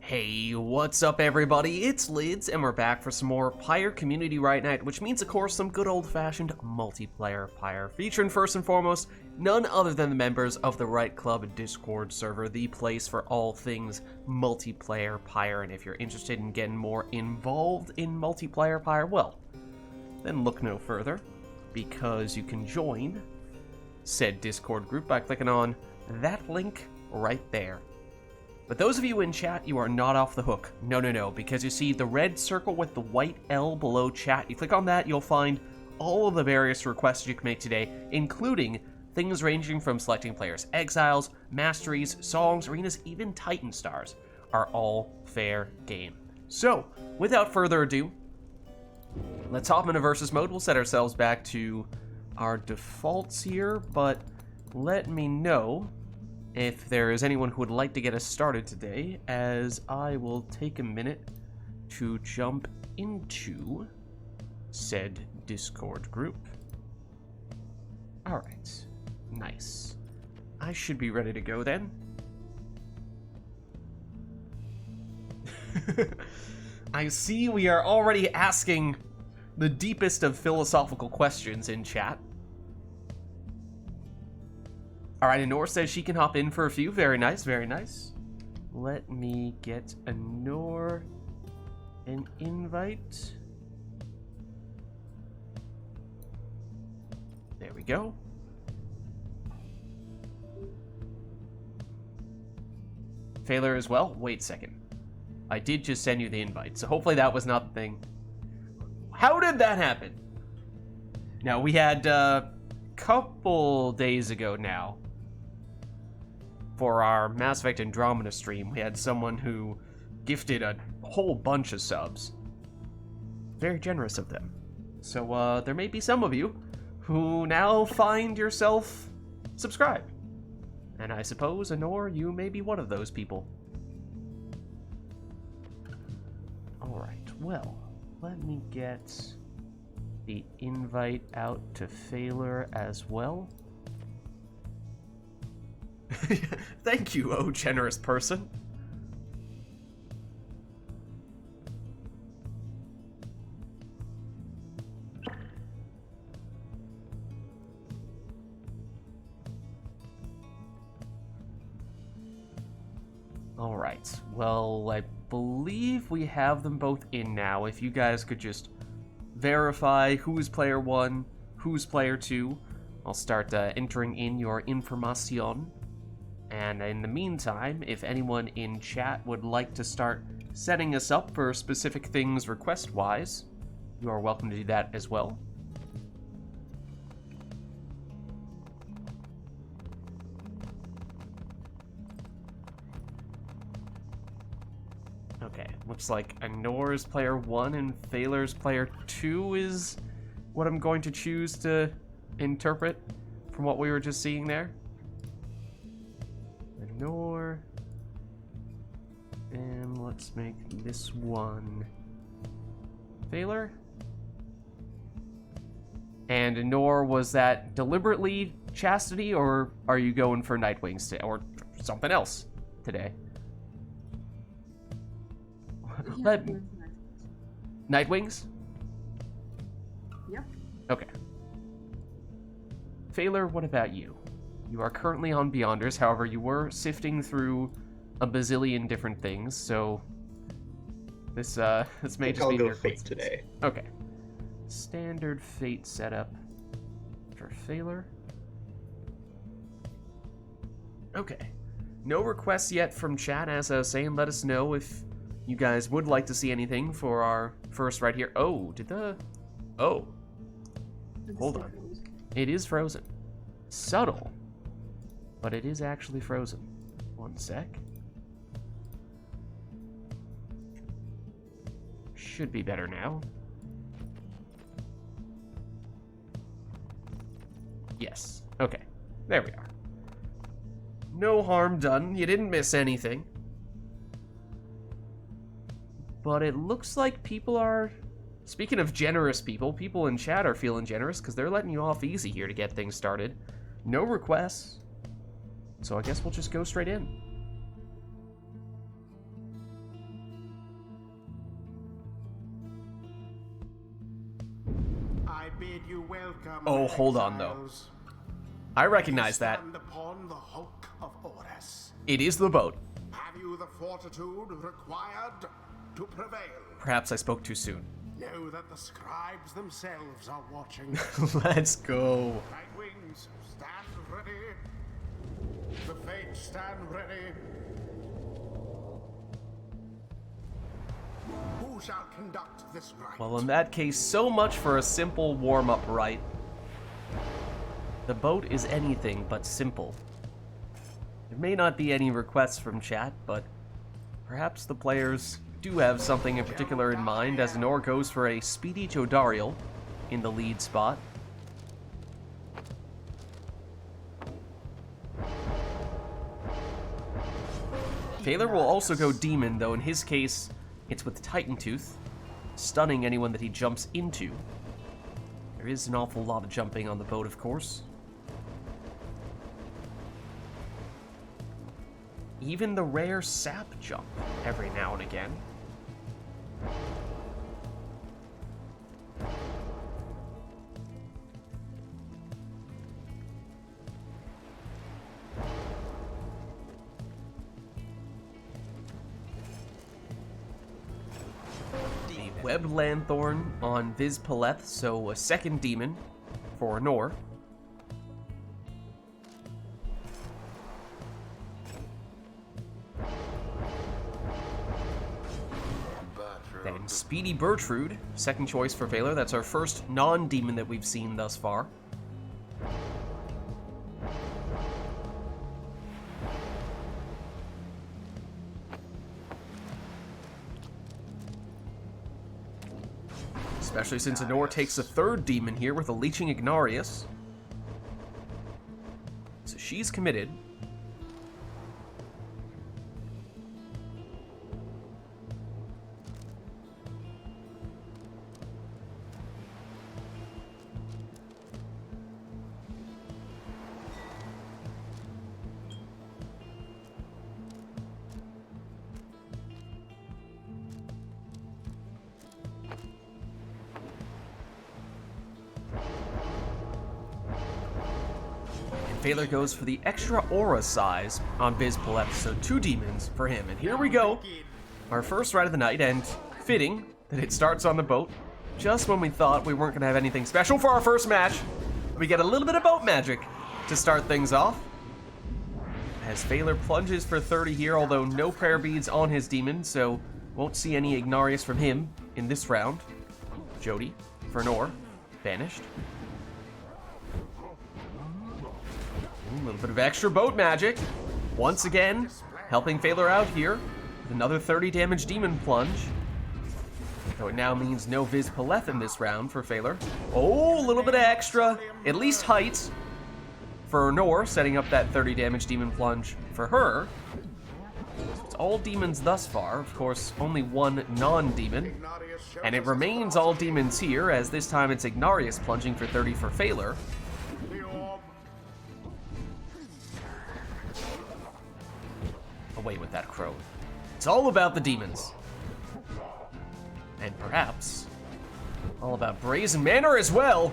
Hey, what's up everybody? It's Lids, and we're back for some more Pyre Community RITE Night, which means, of course, some good old-fashioned multiplayer Pyre, featuring first and foremost, none other than the members of the RITE Club Discord server, the place for all things multiplayer Pyre, and if you're interested in getting more involved in multiplayer Pyre, well, then look no further, because you can join said Discord group by clicking on that link right there. But those of you in chat, you are not off the hook. No, because you see the red circle with the white L below chat. You click on that, you'll find all of the various requests you can make today, including things ranging from selecting players' exiles, masteries, songs, arenas, even Titan stars are all fair game. So, without further ado, let's hop into versus mode. We'll set ourselves back to our defaults here, but let me know if there is anyone who would like to get us started today, as I will take a minute to jump into said Discord group. Alright, nice. I should be ready to go then. I see we are already asking the deepest of philosophical questions in chat. Alright, Anor says she can hop in for a few. Very nice, very nice. Let me get Anor an invite. There we go. Failer as well? Wait a second. I did just send you the invite, so hopefully that was not the thing. How did that happen? Now, we had a couple days ago now, for our Mass Effect Andromeda stream, we had someone who gifted a whole bunch of subs. Very generous of them. So, there may be some of you who now find yourself subscribed. And I suppose, Anor, you may be one of those people. Alright, well, let me get the invite out to Failer as well. Thank you, oh generous person. Alright, well, I believe we have them both in now. If you guys could just verify who's player 1, who's player 2, I'll start entering in your information. And in the meantime, if anyone in chat would like to start setting us up for specific things request-wise, you are welcome to do that as well. Okay, looks like Anor's player 1 and Failer's player 2 is what I'm going to choose to interpret from what we were just seeing there. Anor, and let's make this one Failer. And Anor, was that deliberately Chastity, or are you going for Nightwings today, or something else today? Yeah, Nightwings? Yep. Okay. Failer, what about you? You are currently on Beyonders, however, you were sifting through a bazillion different things, so this may just be I'll go your Fate today. Okay. Standard Fate setup for Failer. Okay. No requests yet from chat, as I was saying. Let us know if you guys would like to see anything for our first right here. Oh, Oh. Hold on. It is frozen. Subtle. But it is actually frozen. One sec. Should be better now. Yes. Okay. There we are. No harm done. You didn't miss anything. But it looks like people are... Speaking of generous people, people in chat are feeling generous because they're letting you off easy here to get things started. No requests. So I guess we'll just go straight in. bid you welcome. Oh, hold on, though. exiles. I recognize that. Stand upon the hulk of Horus. It is the boat. Have you the fortitude required to prevail? Perhaps I spoke too soon. Know that the scribes themselves are watching. Let's go. Night wings, stand ready. The fates stand ready. Who shall conduct this rite? Well, in that case, so much for a simple warm-up rite. The boat is anything but simple. There may not be any requests from chat, but perhaps the players do have something in particular in mind as Nor goes for a speedy Jodariel in the lead spot. Phaler will also go Demon, though in his case, it's with Titan Tooth, stunning anyone that he jumps into. There is an awful lot of jumping on the boat, of course. Even the rare sap jump every now and again. A webbed Lanthorn on Vids Paleth, so a second demon for Nor. Then Speedy Bertrude, second choice for Phaler. That's our first non-demon that we've seen thus far. Especially since Anor takes a third demon here with a Leeching Ignarius. So she's committed. Phaler goes for the extra aura size on Vids Paleth, so 2 demons for him. And here we go, our first ride of the night, and fitting that it starts on the boat, just when we thought we weren't going to have anything special for our first match. We get a little bit of boat magic to start things off. As Phaler plunges for 30 here, although no prayer beads on his demon, so won't see any Ignarius from him in this round. Jody for Nor, banished. A little bit of extra boat magic. Once again, helping Phaler out here with another 30 damage demon plunge. Though it now means no Vids Paleth in this round for Phaler. Oh, a little bit of extra, at least height for Nor, setting up that 30 damage demon plunge for her. So it's all demons thus far. Of course, only one non-demon. And it remains all demons here, as this time it's Ignarius plunging for 30 for Phaler. Away with that crow. It's all about the demons. And perhaps all about Brazen Manor as well.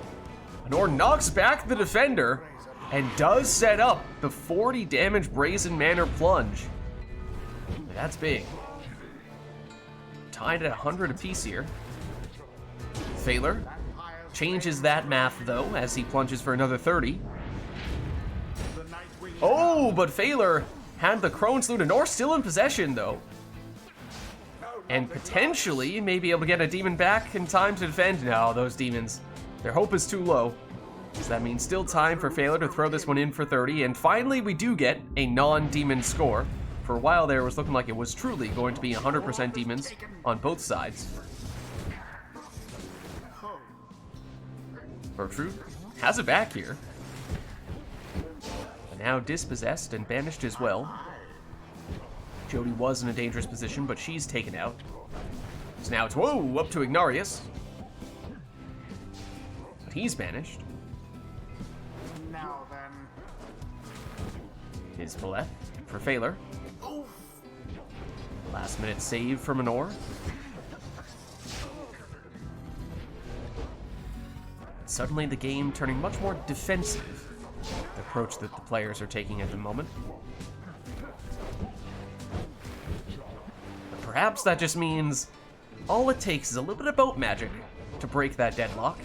Nor knocks back the defender and does set up the 40 damage Brazen Manor plunge. That's big. Tied at 100 apiece here. Phaler changes that math though as he plunges for another 30. Oh, but Phaler had the Crone's Loot, and Nor still in possession, though. And potentially, may be able to get a demon back in time to defend. No, those demons, their hope is too low. So that means still time for Phaler to throw this one in for 30. And finally, we do get a non-demon score. For a while there, it was looking like it was truly going to be 100% demons on both sides. Bertrude has it back here. Now dispossessed and banished as well. Jody was in a dangerous position, but she's taken out. So now it's, whoa, up to Ignarius. But he's banished. Now then. Vids Paleth for Phaler. Last minute save from Anor. suddenly the game turning much more defensive, the approach that the players are taking at the moment. But perhaps that just means all it takes is a little bit of boat magic to break that deadlock.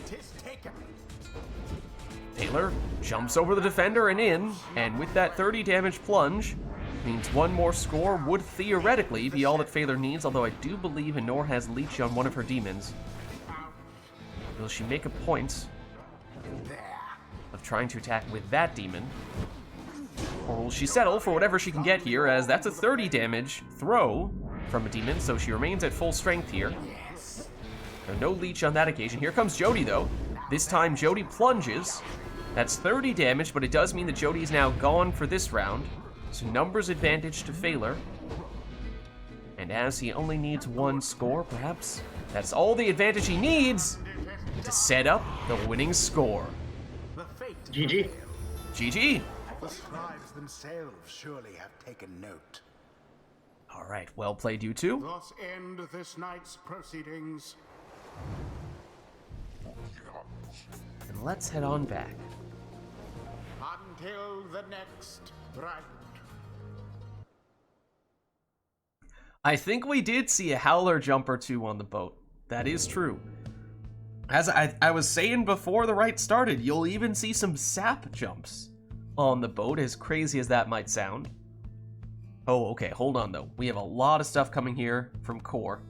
Taylor jumps over the defender and in, and with that 30 damage plunge, means one more score would theoretically be all that Phaler needs, although I do believe Anor has leech on one of her demons. Will she make a point of trying to attack with that demon? Or will she settle for whatever she can get here, as that's a 30 damage throw from a demon, so she remains at full strength here. No leech on that occasion. Here comes Jody, though. This time, Jody plunges. That's 30 damage, but it does mean that Jody is now gone for this round. So numbers advantage to Phaler. And as he only needs one score, perhaps that's all the advantage he needs to set up the winning score. GG. GG. The scribes themselves surely have taken note. All right, well played, you two. Thus end this night's proceedings. And let's head on back. Until the next rite. I think we did see a howler jump or two on the boat. That is true. As I was saying before the rite started, you'll even see some sap jumps on the boat, as crazy as that might sound. Oh, okay, hold on though. We have a lot of stuff coming here from Core.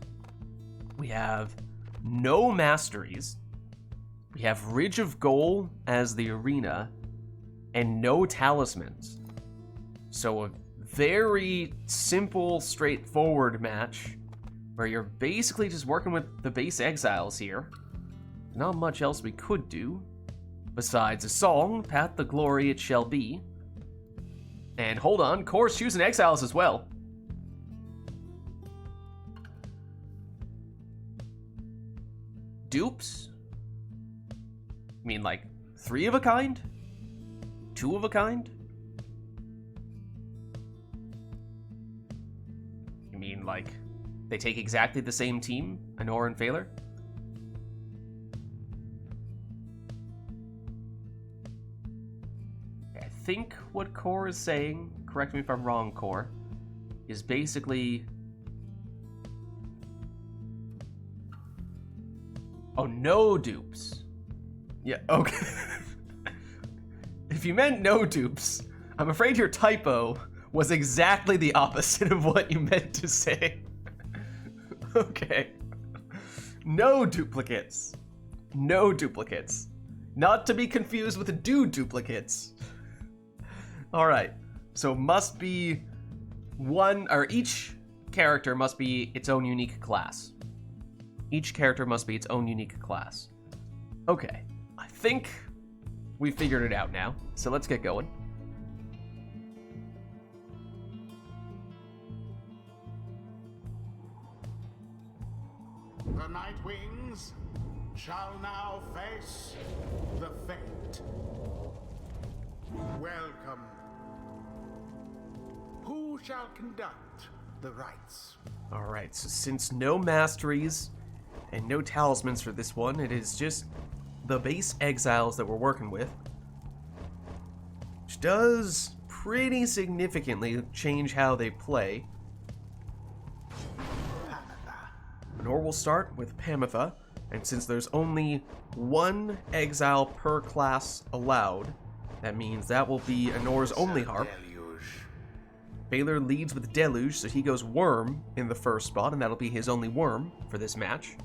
We have no masteries. We have Ridge of Goal as the arena, and no talismans. So a very simple, straightforward match where you're basically just working with the base exiles here. Not much else we could do besides a song, Path to Glory It Shall Be. And hold on, Core's choosing exiles as well. Dupes? I mean, like, 3 of a kind? 2 of a kind? You mean, like, they take exactly the same team, Anor and Phaler? I think what Core is saying, correct me if I'm wrong, Core, is basically... Oh, no dupes. Yeah, okay. If you meant no dupes, I'm afraid your typo was exactly the opposite of what you meant to say. Okay. No duplicates. No duplicates. Not to be confused with do duplicates. Alright, so must be one, or each character must be its own unique class. Each character must be its own unique class. Okay, I think we figured it out now, so let's get going. The Night Wings shall now face the fate. Welcome. Who shall conduct the rites? Alright, so since no masteries and no talismans for this one, it is just the base exiles that we're working with, which does pretty significantly change how they play. Nor will start with Pamitha, and since there's only one exile per class allowed, that means that will be Anor's only harp. Phaler leads with Deluge, so he goes Worm in the first spot, and that'll be his only Worm for this match.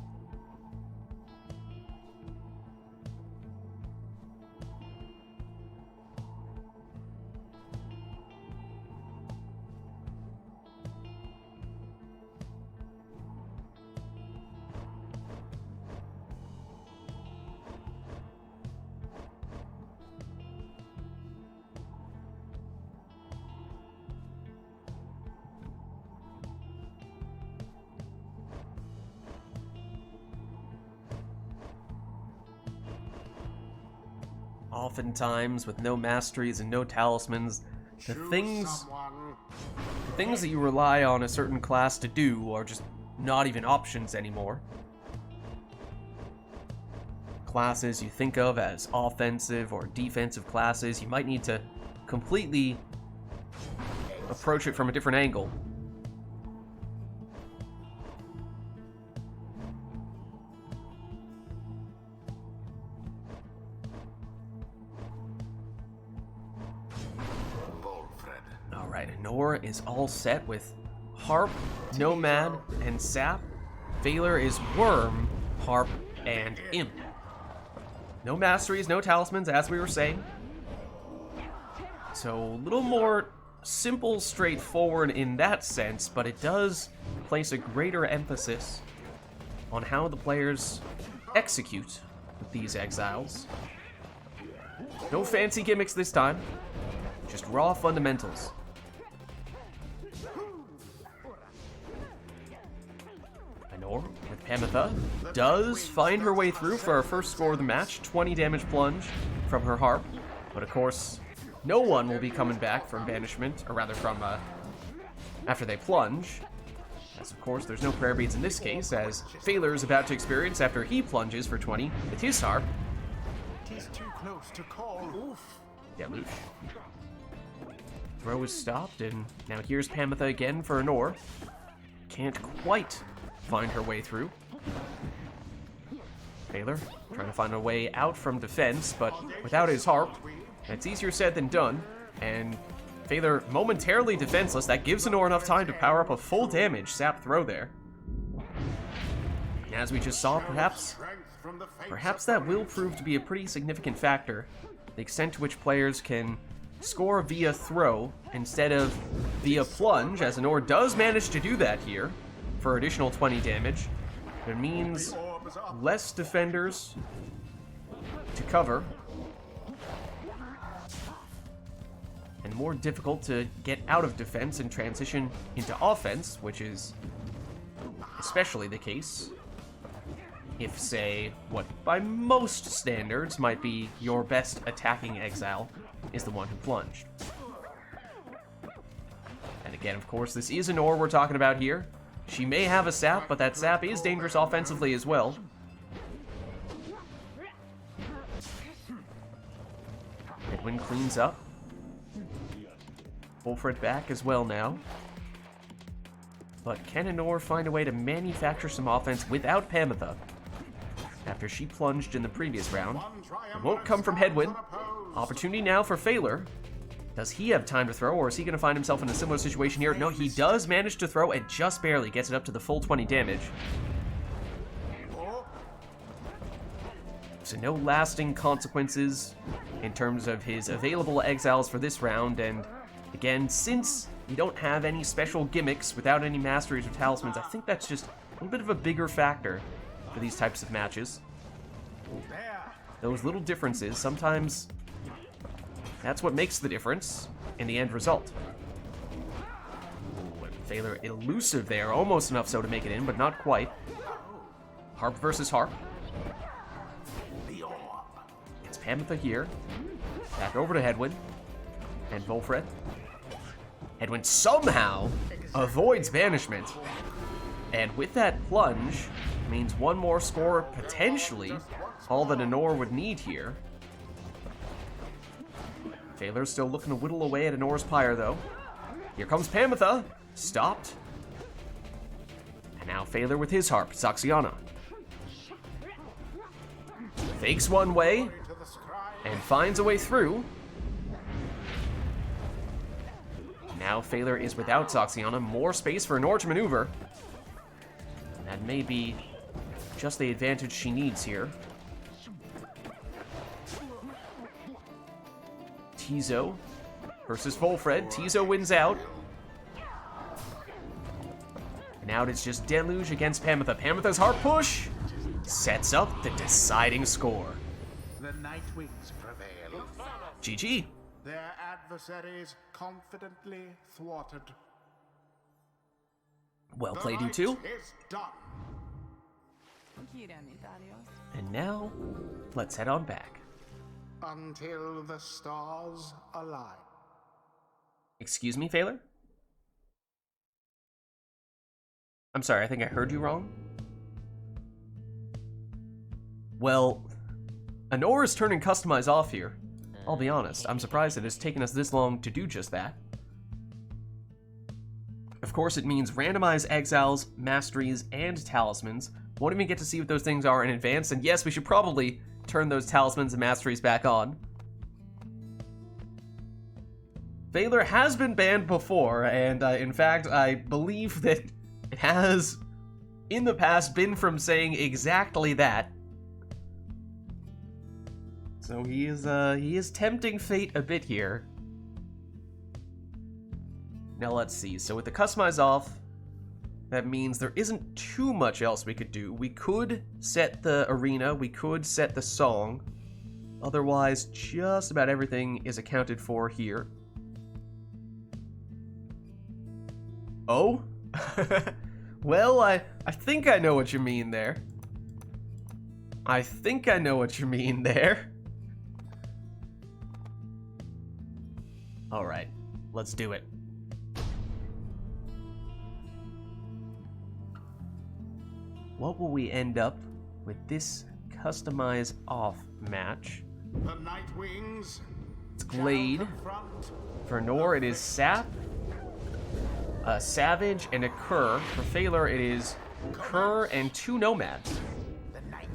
Oftentimes, with no masteries and no talismans, the things that you rely on a certain class to do are just not even options anymore. classes you think of as offensive or defensive classes, you might need to completely approach it from a different angle. Alright, Nor is all set with Harp, Nomad, and Sap. Valor is Worm, Harp, and Imp. No masteries, no talismans, as we were saying. So a little more simple, straightforward in that sense, but it does place a greater emphasis on how the players execute with these exiles. No fancy gimmicks this time, just raw fundamentals. Anor with Pamitha does find her way through for our first score of the match, 20 damage plunge from her Harp, but of course no one will be coming back from banishment, or rather from after they plunge, as of course there's no prayer beads in this case, as Phaler is about to experience after he plunges for 20 with his Harp. It is too close to call oof. Deluge. Throw is stopped, and now here's Pamitha again for Anor. Can't quite find her way through. Phaler trying to find a way out from defense, but without his Harp, it's easier said than done, and Phaler momentarily defenseless. That gives Anor enough time to power up a full damage Sap throw there. And as we just saw, perhaps that will prove to be a pretty significant factor, the extent to which players can score via throw instead of via plunge, as Anor does manage to do that here for additional 20 damage. It means less defenders to cover, and more difficult to get out of defense and transition into offense, which is especially the case if, say, what by most standards might be your best attacking exile is the one who plunged. And again, of course, this is Anor we're talking about here. She may have a Sap, but that Sap is dangerous offensively as well. Edwin cleans up. Wolfred back as well now. But can Anor find a way to manufacture some offense without Pamitha after she plunged in the previous round? It won't come from Hedwyn. Opportunity now for Phaler. Does he have time to throw, or is he going to find himself in a similar situation here? No, he does manage to throw and just barely gets it up to the full 20 damage. So no lasting consequences in terms of his available exiles for this round, and again, since we don't have any special gimmicks without any masteries or talismans, I think that's just a little bit of a bigger factor for these types of matches. Those little differences, sometimes that's what makes the difference in the end result. Ooh, Phaler elusive there, almost enough so to make it in, but not quite. Harp versus Harp. It's Pamitha here. Back over to Hedwyn and Wolfred. Hedwyn somehow avoids banishment, and with that plunge, means one more score, potentially all that Anor would need here. Phaler's still looking to whittle away at Anor's Pyre, though. Here comes Pamitha. Stopped. And now Phaler with his Harp, Saxiana. Fakes one way, and finds a way through. Now Phaler is without Saxiana. More space for Anor to maneuver. And that may be just the advantage she needs here. Tizo versus Wolfred. Tizo wins out. And now it's just Deluge against Pamitha. Pamitha's Harp push sets up the deciding score. The Night Wings prevail. GG. Their adversaries confidently thwarted. Well The played, you night two. is done. And now, let's head on back. Until the stars align. Excuse me, Phaler? I'm sorry, I think I heard you wrong. Well, Honor is turning Customize off here. I'll be honest, I'm surprised it has taken us this long to do just that. Of course, it means randomize exiles, masteries, and talismans. Won't even get to see what those things are in advance, and yes, we should probably turn those talismans and masteries back on. Valor has been banned before, and in fact, I believe that it has, in the past, been from saying exactly that. So he is tempting fate a bit here. Now let's see, so with the customize off, that means there isn't too much else we could do. We could set the arena, we could set the song. Otherwise, just about everything is accounted for here. Oh? Well, I think I know what you mean there. I think I know what you mean there. Alright, let's do it. What will we end up with this customize off match? The Night Wings. It's Glade. For Nor, it is Sap, a Savage, and a Cur. For Phaler, it is Cur and 2 Nomads.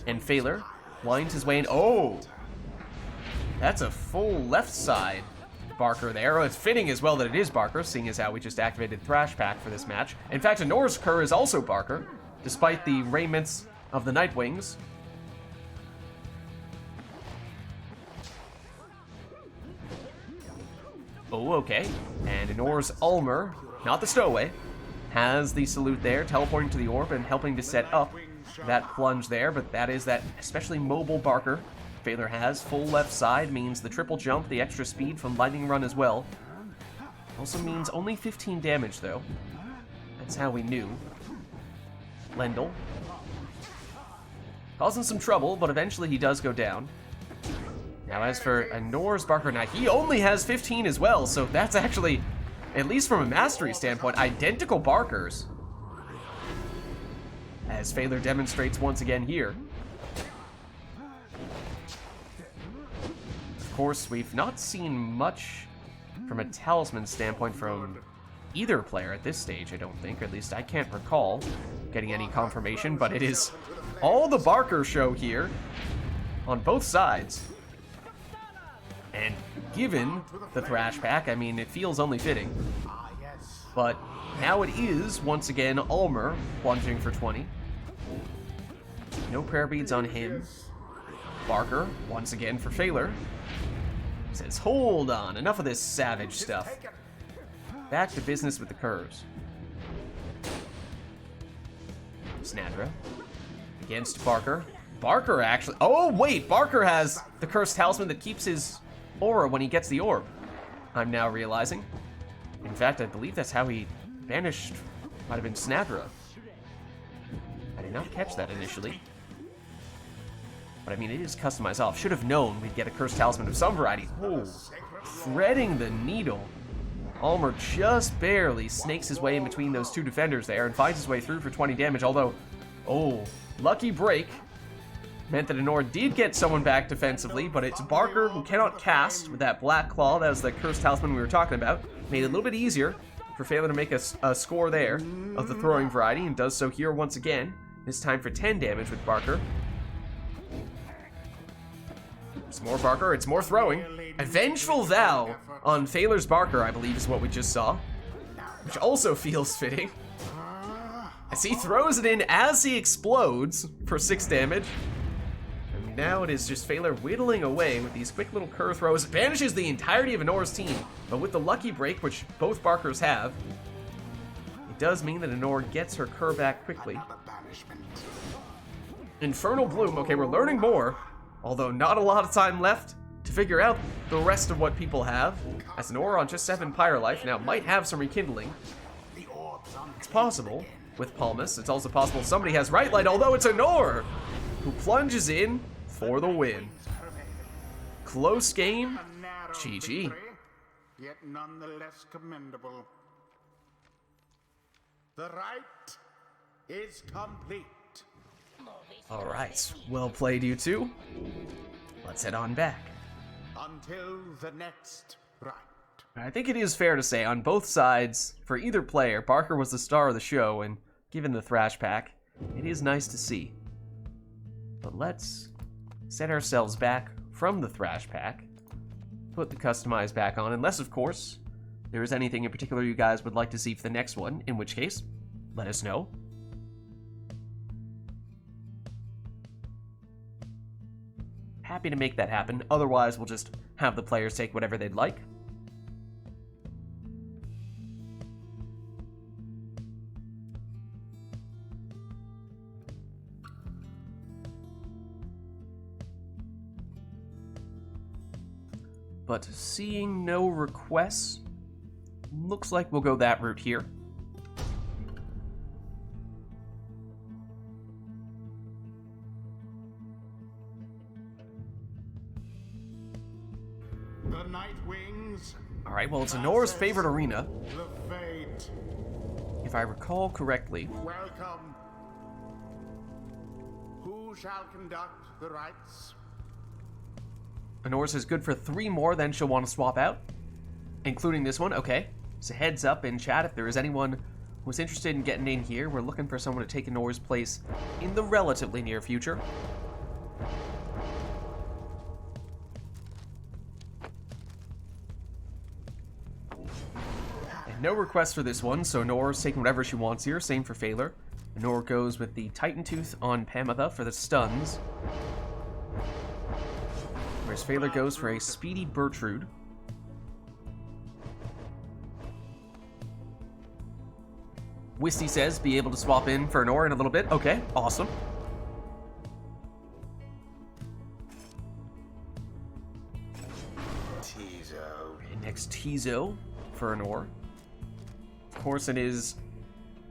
And Phaler winds his way in. Oh! That's a full left side Barker there. Oh, it's fitting as well that it is Barker, seeing as how we just activated Thrash Pack for this match. In fact, Nor's Cur is also Barker, despite the raiments of the Nightwings. Oh, okay. And Enor's Ulmer, not the Stowaway, has the salute there, teleporting to the orb and helping to set up that plunge there, but that is that especially mobile Barker Phaler has. Full left side means the triple jump, the extra speed from Lightning Run as well. Also means only 15 damage, though. That's how we knew. Lendl. Causing some trouble, but eventually he does go down. Now as for Nor's Barker, now he only has 15 as well, so that's actually, at least from a mastery standpoint, identical Barkers. As Phaler demonstrates once again here. Of course, we've not seen much from a talisman standpoint from either player at this stage, I don't think. Or at least I can't recall getting any confirmation, but it is all the Barker show here on both sides. And given the Thrash Pack, I mean, it feels only fitting. But now it is, once again, Ulmer plunging for 20. No prayer beads on him. Barker, once again for Phaler, says, hold on, enough of this savage stuff. Back to business with the curves. Snadra against Barker. Barker actually, oh wait, Barker has the cursed talisman that keeps his aura when he gets the orb. I'm now realizing. In fact, I believe that's how he banished, might have been Snadra. I did not catch that initially. But I mean, it is customized off. Should have known we'd get a cursed talisman of some variety. Oh, threading the needle. Ulmer just barely snakes his way in between those two defenders there and finds his way through for 20 damage, although, oh, lucky break meant that Honor did get someone back defensively, but it's Barker who cannot cast with that Black Claw. That was the cursed talisman we were talking about. Made it a little bit easier for Phaler to make a score there of the throwing variety, and does so here once again. This time for 10 damage with Barker. It's more Barker, it's more throwing. A Vengeful Vow on Phaler's Barker, I believe, is what we just saw. Which also feels fitting. As he throws it in as he explodes for 6 damage. And now it is just Phaler whittling away with these quick little curve throws. It banishes the entirety of Honor's team, but with the lucky break, which both Barkers have, it does mean that Honor gets her cur back quickly. Infernal Bloom, okay, we're learning more. Although not a lot of time left to figure out the rest of what people have. As Honor on just 7 Pyre life now might have some rekindling. It's possible with Palmas. It's also possible somebody has Right Light, although it's Honor who plunges in for the win. Close game. GG. Yet nonetheless commendable. The rite is complete. Alright, well played, you two. let's head on back. Until the next rite. I think it is fair to say on both sides, for either player, Parker was the star of the show, and given the Thrash Pack, it is nice to see. But let's set ourselves back from the Thrash Pack, put the Customize back on, unless, of course, there is anything in particular you guys would like to see for the next one, in which case, let us know. Happy to make that happen, otherwise we'll just have the players take whatever they'd like. But seeing no requests, looks like we'll go that route here. The Night Wings. Alright, well, it's Anora's favorite arena. The Fate. If I recall correctly. Welcome. Who shall conduct the rites? Anora's is good for 3 more, then she'll want to swap out. Including this one, okay. So heads up in chat if there is anyone who's interested in getting in here. We're looking for someone to take Anora's place in the relatively near future. And no requests for this one, so Anora's taking whatever she wants here. Same for Phaler. Anora goes with the Titan Tooth on Pamitha for the stuns. Whereas Phaler goes for a Speedy Bertrude. Wisty says be able to swap in for Anora in a little bit. Okay, awesome. And next Tizo for Anora. Of course, it is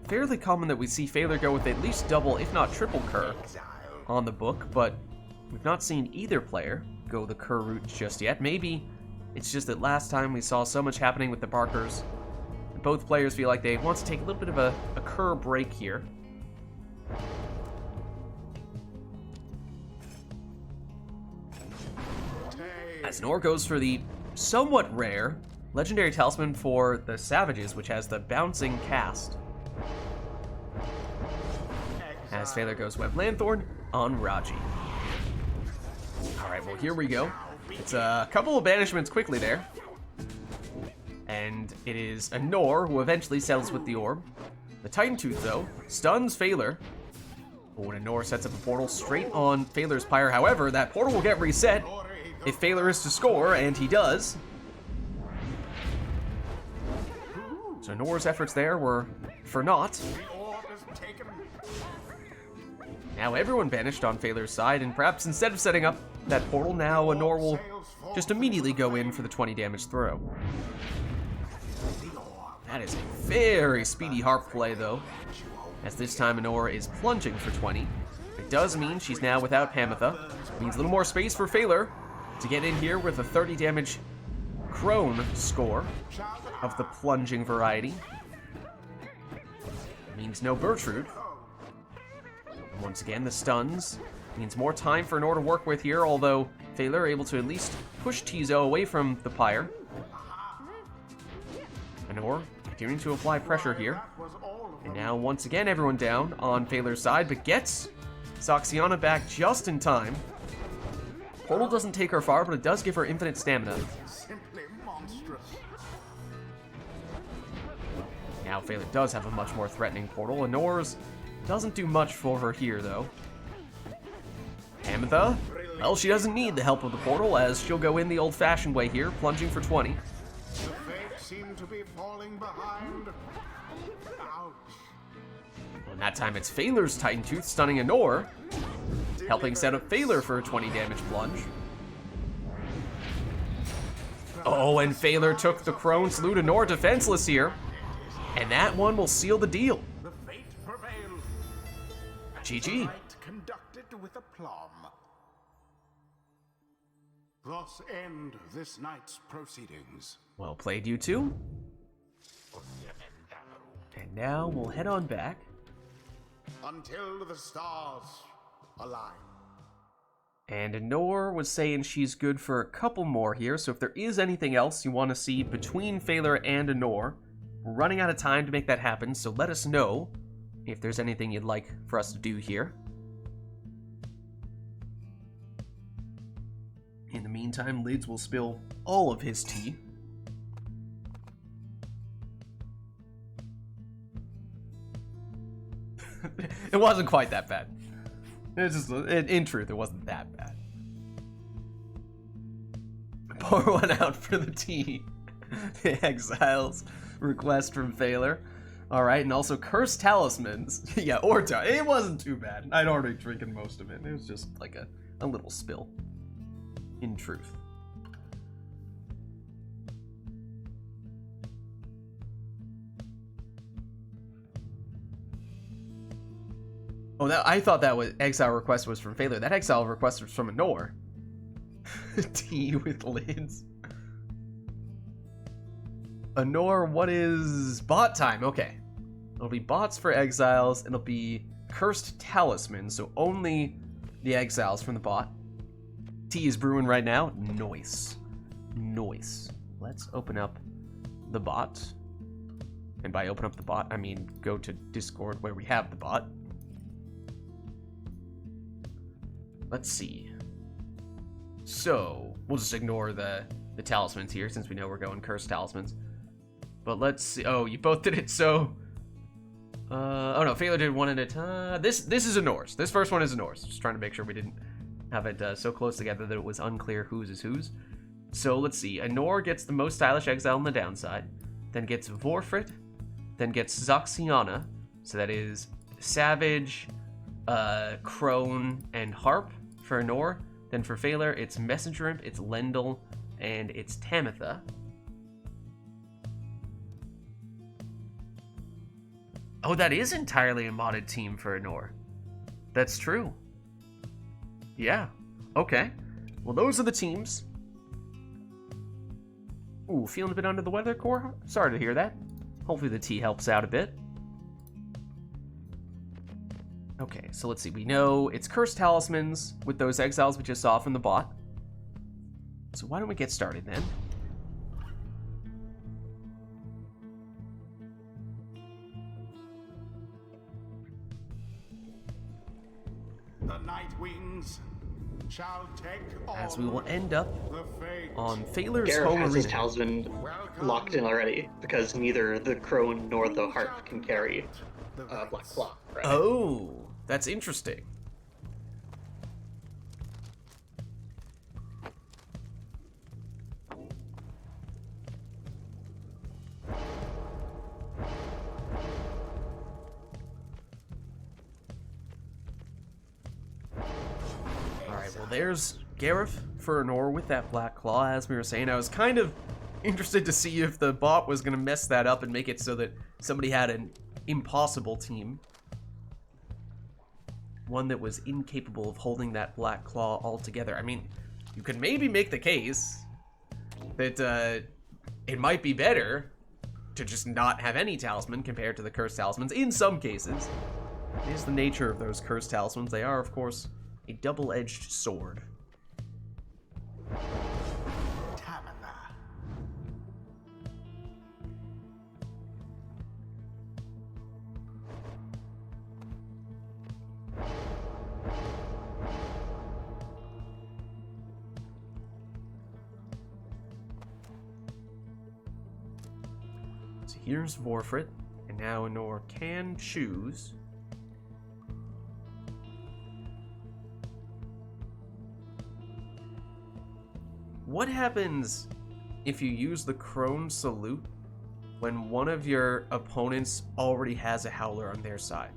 fairly common that we see Phaler go with at least double, if not triple Cur on the book, but we've not seen either player go the Cur route just yet. Maybe it's just that last time we saw so much happening with the Barkers. Both players feel like they want to take a little bit of a Cur break here. As Nor goes for the somewhat rare Legendary Talisman for the Savages, which has the bouncing cast. As Phaler goes Web Lanthorn on Raji. Alright, well here we go. It's a couple of banishments quickly there. And it is Anor who eventually settles with the orb. The Titan Tooth, though, stuns Phaler. Oh, and Anor sets up a portal straight on Phaler's Pyre. However, that portal will get reset if Phaler is to score, and he does. So Anor's efforts there were for naught. Now everyone banished on Phaler's side, and perhaps instead of setting up that portal, now Anor will just immediately go in for the 20 damage throw. That is a very speedy harp play, though, as this time Anor is plunging for 20. It does mean she's now without Pamitha. Means a little more space for Phaler to get in here with a 30 damage Crone score of the plunging variety. Means no Bertrude. And once again, the stuns means more time for Anor to work with here, although Phaler able to at least push Tizo away from the Pyre. Anor continuing to apply pressure here. And now, once again, everyone down on Phaler's side, but gets Soxiana back just in time. Portal doesn't take her far, but it does give her infinite stamina. Simply monstrous. Now Phaler does have a much more threatening portal. Anor's doesn't do much for her here, though. Pamitha? Well, she doesn't need the help of the portal, as she'll go in the old-fashioned way here, plunging for 20. The Fates seem to be falling behind. Ouch. And that time it's Phaler's Titan Tooth stunning Anor, helping set up Phaler for a 20 damage plunge. Oh, and Phaler took the Crone Salute. Anor defenseless here. And that one will seal the deal. The fate prevails. GG. Rite conducted with aplomb. Thus end this night's proceedings. Well played, you two. And now we'll head on back. Until the stars align. And Nor was saying she's good for a couple more here, so if there is anything else you want to see between Phaler and Nor, we're running out of time to make that happen, so let us know if there's anything you'd like for us to do here. In the meantime, Lids will spill all of his tea. It wasn't quite that bad. It's just, in truth, it wasn't that bad. Pour one out for the tea. The Exiles request from Phaler. Alright, and also Cursed Talismans. Yeah, Orta. It wasn't too bad. I'd already drinking most of it. It was just like a little spill. In truth. Oh, I thought that was exile request was from Phaler. That exile request was from Nor. Tea with Lids. Nor, what is bot time? Okay. It'll be bots for exiles. It'll be Cursed Talismans, so only the exiles from the bot. Tea is brewing right now. Nice. Nice. Let's open up the bot. And by open up the bot, I mean go to Discord where we have the bot. Let's see. So, we'll just ignore the talismans here since we know we're going Cursed Talismans. But let's see. Oh, you both did it, so... oh no, Phaler did one at a time. This is a Norse. This first one is a Norse. Just trying to make sure we didn't have it so close together that it was unclear whose is whose. So let's see. Anor gets the most stylish exile on the downside. Then gets Vorfrit. Then gets Zoxiana. So that is Savage, Crone, and Harp for Anor. Then for Phaler, it's Messenger Imp, it's Lendl, and it's Tamitha. Oh, that is entirely a modded team for Anor. That's true. Yeah. Okay. Well, those are the teams. Ooh, feeling a bit under the weather, Core? Sorry to hear that. Hopefully the tea helps out a bit. Okay, so let's see. We know it's Cursed Talismans with those exiles we just saw from the bot. So why don't we get started then? The Night Wings shall take As we will on end up the fate. on Phaler's Gareth home has his arena. talisman Welcome locked in already because neither the crone nor the harp can carry the Black Vids. Claw. Right? Oh, that's interesting. Alright, well there's Gareth for Anor with that Black Claw, as we were saying. I was kind of interested to see if the bot was going to mess that up and make it so that somebody had an impossible team. One that was incapable of holding that Black Claw altogether. I mean, you could maybe make the case that it might be better to just not have any talisman compared to the Cursed Talismans in some cases. It is the nature of those Cursed Talismans. They are, of course, a double-edged sword. Tamitha. So here's Vorfrit, and now Anor can choose. What happens if you use the Crone Salute when one of your opponents already has a Howler on their side?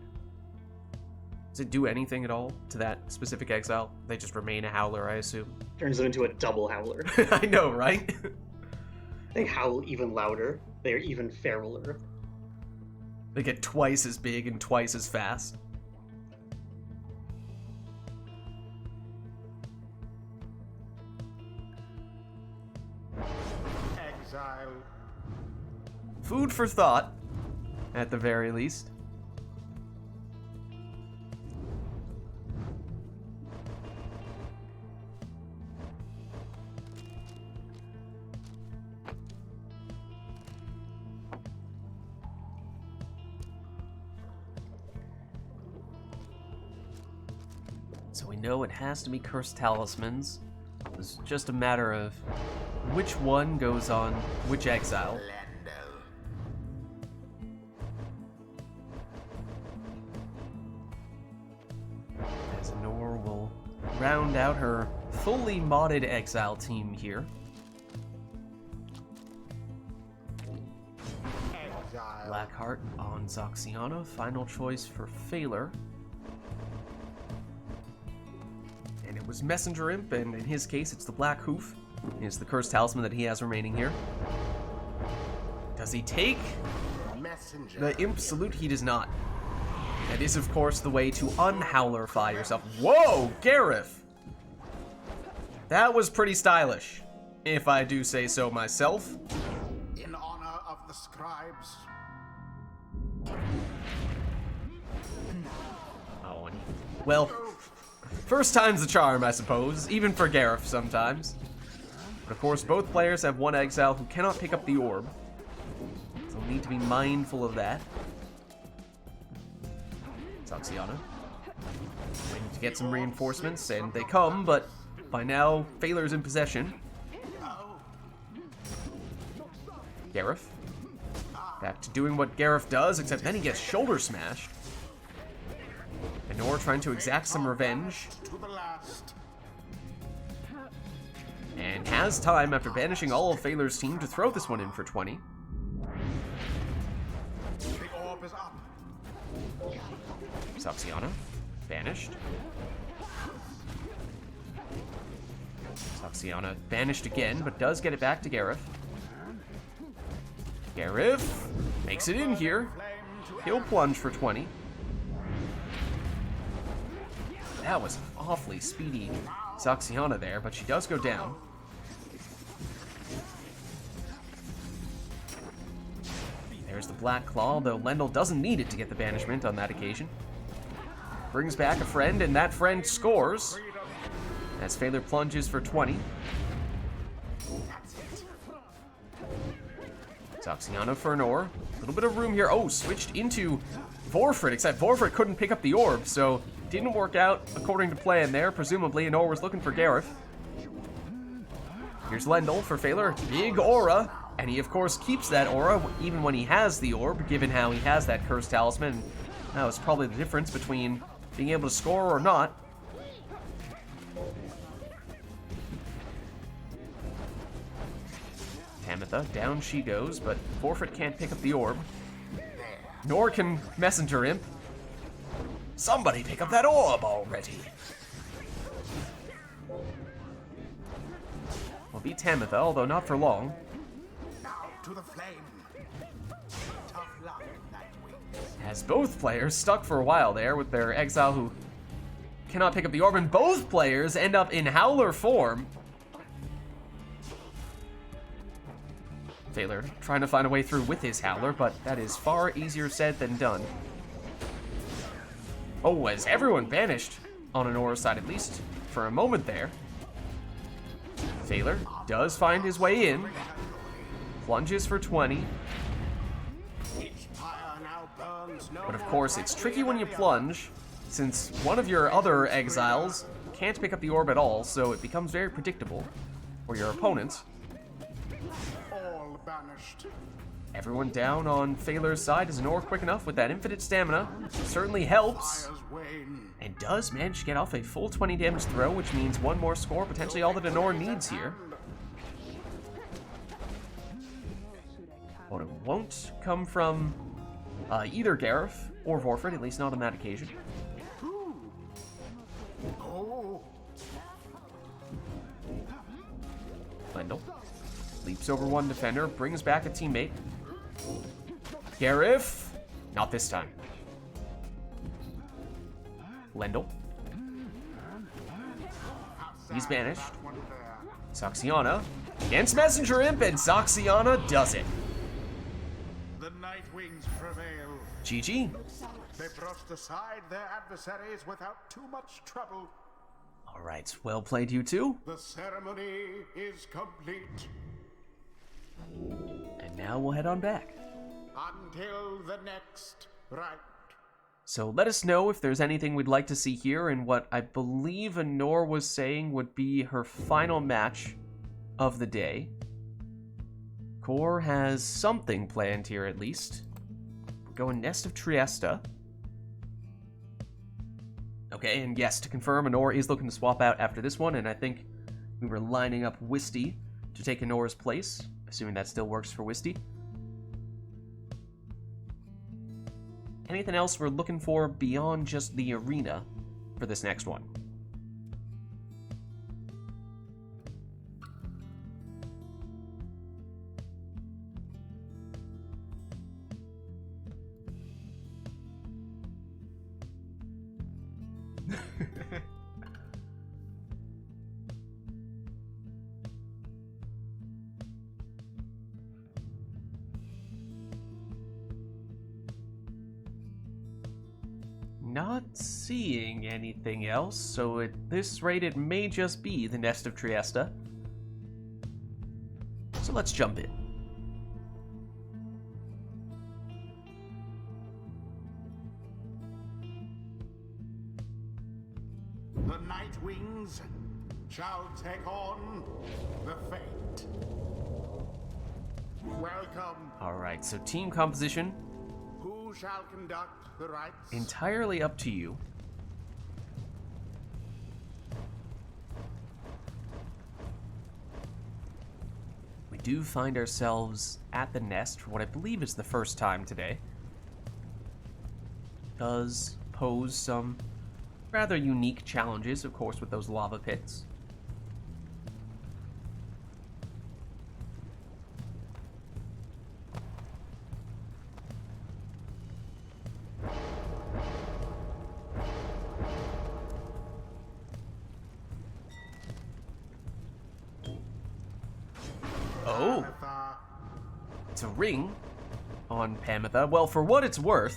Does it do anything at all to that specific exile? They just remain a Howler, I assume. Turns them into a double howler. I know, right? They howl even louder. They're even feraler. They get twice as big and twice as fast. Exile. Food for thought, at the very least. So we know it has to be cursed talismans. It's just a matter of which one goes on which exile. As Nor will round out her fully modded exile team here. Blackheart on Zoxiana, final choice for Phaler. And it was Messenger Imp, and in his case, it's the Black Hoof. Is the cursed talisman that he has remaining here. Does he take the Imp Salute? He does not. That is, of course, the way to unhowlerify yourself. Whoa, Gareth! That was pretty stylish, if I do say so myself. In honor of the scribes. Oh, and well, first time's the charm, I suppose, even for Gareth sometimes. But of course, both players have one exile who cannot pick up the orb, so we'll need to be mindful of that. Zoxiana. Waiting to get some reinforcements, and they come, but by now, Phaler's in possession. Gareth. Back to doing what Gareth does, except then he gets shoulder smashed. And Nor trying to exact some revenge. And has time after banishing all of Phaler's team to throw this one in for 20. The orb is up. Zoxiana, banished. Zoxiana banished again, but does get it back to Gareth. Gareth makes it in here. He'll plunge for 20. That was awfully speedy Zoxiana there, but she does go down. There's the Black Claw, though Lendl doesn't need it to get the banishment on that occasion. Brings back a friend, and that friend scores. As Phaler plunges for 20. Zoxiana for Nor. A little bit of room here. Oh, switched into Vorfrit, except Vorfrit couldn't pick up the orb, so didn't work out according to plan there. Presumably, Nor was looking for Gareth. Here's Lendl for Phaler. Big aura. And he, of course, keeps that aura even when he has the orb, given how he has that cursed talisman. That was probably the difference between being able to score or not. Tamitha, down she goes, but Vorfrit can't pick up the orb. Nor can Messenger Imp. Somebody pick up that orb already. Will beat Tamitha, although not for long. To the flame. Tough luck, Nightwing. As both players stuck for a while there with their exile who cannot pick up the orb, and both players end up in Howler form. Phaler trying to find a way through with his Howler, but that is far easier said than done. Oh, as everyone banished on an aura side, at least for a moment there. Phaler does find his way in. Plunges for 20. But of course, it's tricky when you plunge, since one of your other exiles can't pick up the orb at all, so it becomes very predictable for your opponents. All banished. Everyone down on Phaler's side. Is Nor quick enough with that infinite stamina? Certainly helps. Fire's wane. And does manage to get off a full 20 damage throw, which means one more score, potentially all that Nor needs here. But it won't come from either Gareth or Vorfrit, at least not on that occasion. Oh. Lendl leaps over one defender, brings back a teammate. Gareth, not this time. Lendl. He's banished. Zoxiana against Messenger Imp, and Zoxiana does it. The Nightwings prevail. GG. They brushed aside their adversaries without too much trouble. All right, well played, you two. The ceremony is complete. And now we'll head on back. Until the next rite. So let us know if there's anything we'd like to see here in what I believe Anor was saying would be her final match of the day. Core has something planned here at least. We're going Nest of Triesta. Okay, and yes, to confirm, Anor is looking to swap out after this one, and I think we were lining up Wisty to take Anor's place, assuming that still works for Wisty. Anything else we're looking for beyond just the arena for this next one? Not seeing anything else, so at this rate it may just be the Nest of Triesta. So let's jump in. The Night Wings shall take on the fate. Welcome. Alright, so team composition, Who shall conduct the rites? entirely up to you. We do find ourselves at the nest for what I believe is the first time today. Does pose some rather unique challenges, of course, with those lava pits. Oh, Agatha, it's a ring on Pamitha. Well, for what it's worth,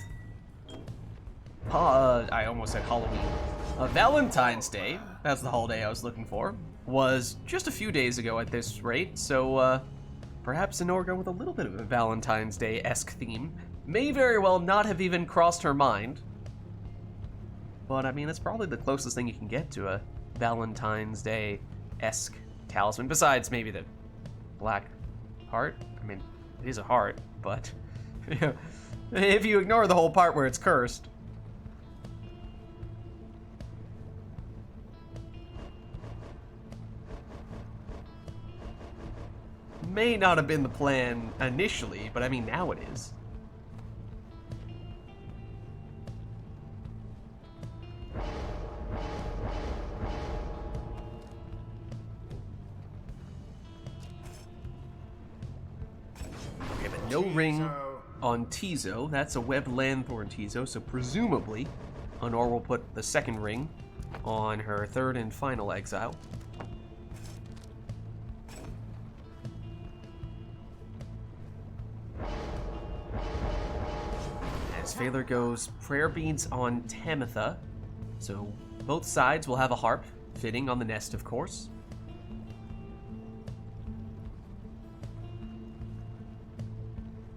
I almost said Halloween. Valentine's Day, that's the holiday I was looking for, was just a few days ago at this rate, so perhaps Anorga with a little bit of a Valentine's Day-esque theme may very well not have even crossed her mind. But, I mean, it's probably the closest thing you can get to a Valentine's Day-esque talisman, besides maybe the black heart. I mean, it is a heart, but if you ignore the whole part where it's cursed. May not have been the plan initially, but I mean, now it is. Okay, but no ring on Tizo. That's a webbed Lanthorn Tizo, so presumably Honor will put the second ring on her third and final exile. As Phaler goes prayer beads on Tamitha, so both sides will have a harp, fitting on the nest, of course.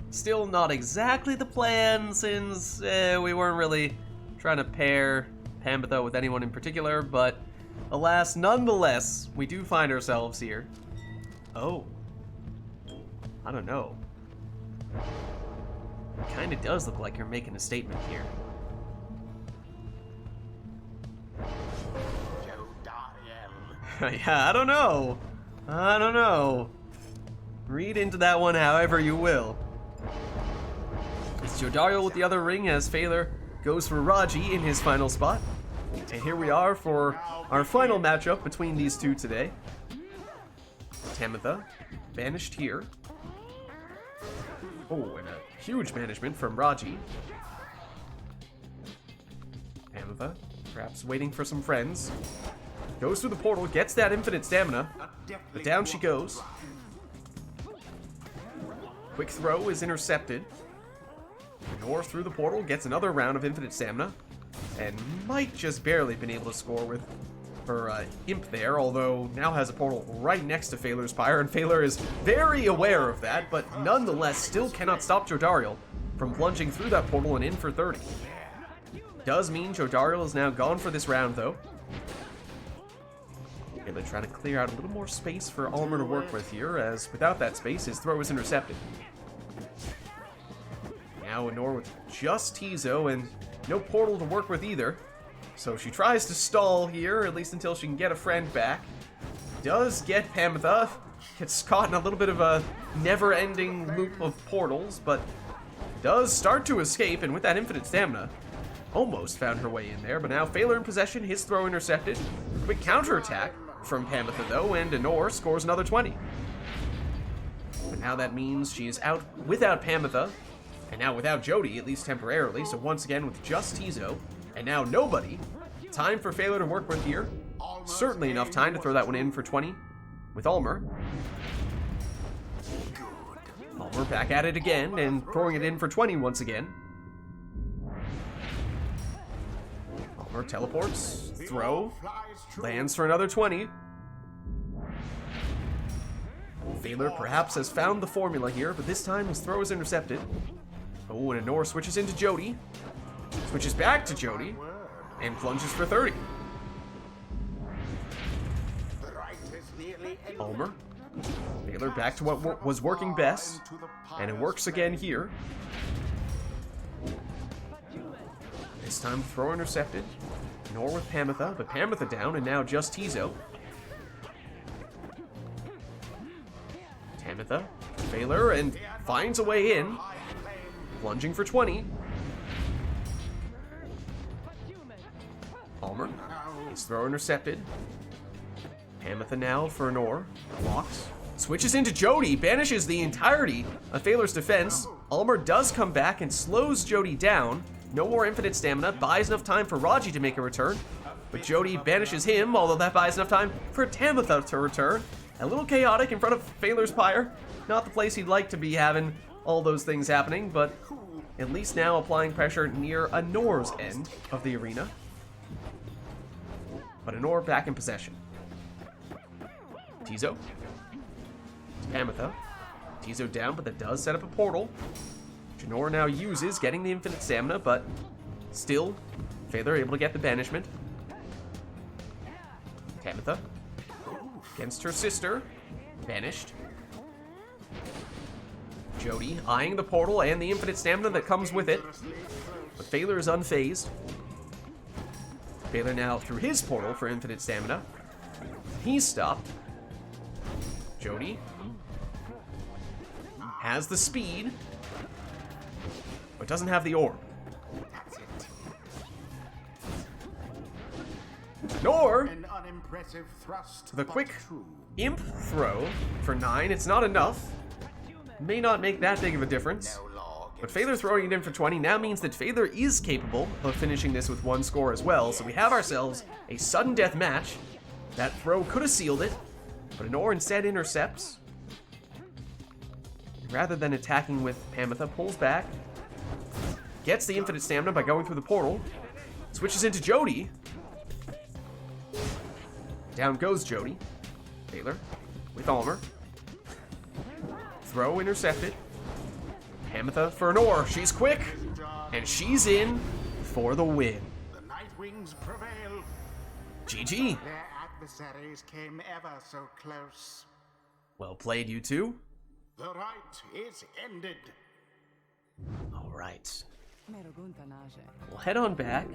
Still not exactly the plan, since we weren't really trying to pair Tamitha with anyone in particular, but alas, nonetheless, we do find ourselves here. Oh. I don't know. Kinda does look like you're making a statement here. Yeah, I don't know. I don't know. Read into that one however you will. It's Jodariel with the other ring as Phaler goes for Raji in his final spot. And here we are for our final matchup between these two today. Tamitha, banished here. Oh, and a huge banishment from Raji. Tamitha, perhaps waiting for some friends. Goes through the portal, gets that infinite stamina, but down she goes. Quick throw is intercepted. Nor through the portal, gets another round of infinite stamina, and might just barely been able to score with her imp there, although now has a portal right next to Phaler's Pyre, and Phaler is very aware of that, but nonetheless still cannot stop Jodariel from plunging through that portal and in for 30. Does mean Jodariel is now gone for this round, though. Okay, they're trying to clear out a little more space for Almer to work with here, as without that space, his throw is intercepted. Now Anor with just Tizo and no portal to work with either. So she tries to stall here, at least until she can get a friend back. Does get Pamitha. Gets caught in a little bit of a never-ending loop of portals, but does start to escape, and with that infinite stamina, almost found her way in there. But now Phaler in possession, his throw intercepted. Quick counterattack from Pamitha, though, and Anor scores another 20. But now that means she's out without Pamitha, and now without Jody, at least temporarily, so once again with just Tizo, and now nobody. Time for Phaler to work with here. Certainly enough time to throw that one in for 20 with Almer. Almer back at it again, and throwing it in for 20 once again. Almer teleports, throw, lands for another 20. Phaler perhaps has found the formula here, but this time his throw is intercepted. Oh, and Anor switches into Jody. Switches back to Jody, and plunges for 30. Almer. Phaler back to what was working best, and it works again here. This time throw intercepted. Nor with Pamitha, but Pamitha down, and now just Tizo. Pamitha, Phaler, and finds a way in. Plunging for 20. Almer. His throw intercepted. Pamitha now for Anor. Blocks. Switches into Jody. Banishes the entirety of Phaler's defense. Almer does come back and slows Jody down. No more infinite stamina. Buys enough time for Raji to make a return. But Jody banishes him, although that buys enough time for Tamitha to return. A little chaotic in front of Phaler's Pyre. Not the place he'd like to be having all those things happening, but at least now applying pressure near Anor's end of the arena. But Anor back in possession. Tizo. Pamitha. Tizo down, but that does set up a portal. Janor now uses, getting the infinite stamina, but still, Phaler able to get the banishment. Tamitha. Against her sister. Banished. Jody eyeing the portal and the infinite stamina that comes with it. But Phaler is unfazed. Phaler now through his portal for infinite stamina. He's stopped. Jody has the speed, but doesn't have the orb. Nor the quick imp throw for 9. It's not enough. May not make that big of a difference. But Phaler throwing it in for 20 now means that Phaler is capable of finishing this with 1 score as well. So we have ourselves a sudden death match. That throw could have sealed it, but Anor instead intercepts. Rather than attacking with Pamitha, pulls back. Gets the infinite stamina by going through the portal. Switches into Jody. Down goes Jody. Phaler with Almer. Throw intercepted. Pamitha for Anor. She's quick. And she's in for the win. The Nightwings prevail. GG. Their adversaries came ever so close. Well played, you two. The rite is ended. All right. We'll head on back.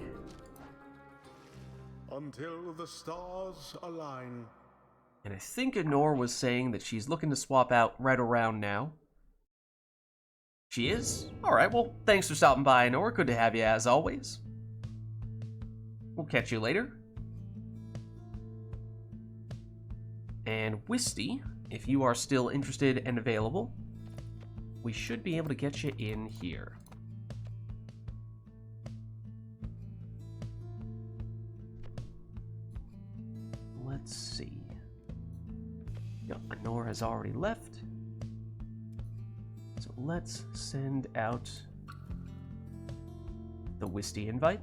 Until the stars align. And I think Anor was saying that she's looking to swap out right around now. She is? Alright, well, thanks for stopping by, Anor. Good to have you as always. We'll catch you later. And Wisty, if you are still interested and available, we should be able to get you in here. Let's see. Yep, Anor has already left. So let's send out the Wisty invite.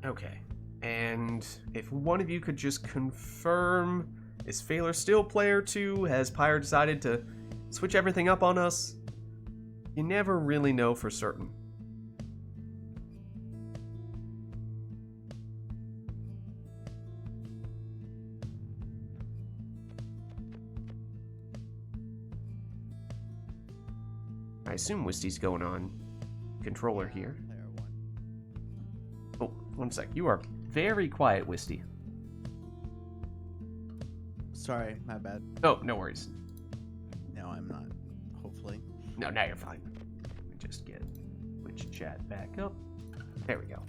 Okay, and if one of you could just confirm Is Phaler still player 2? Has Pyre decided to switch everything up on us? You never really know for certain. I assume Wisty's going on controller here. Player 1. Oh, one sec. You are very quiet, Wisty. Sorry, my bad. Oh, no worries. No, I'm not. Hopefully. No, now you're fine. Let me just get Twitch chat back up. There we go.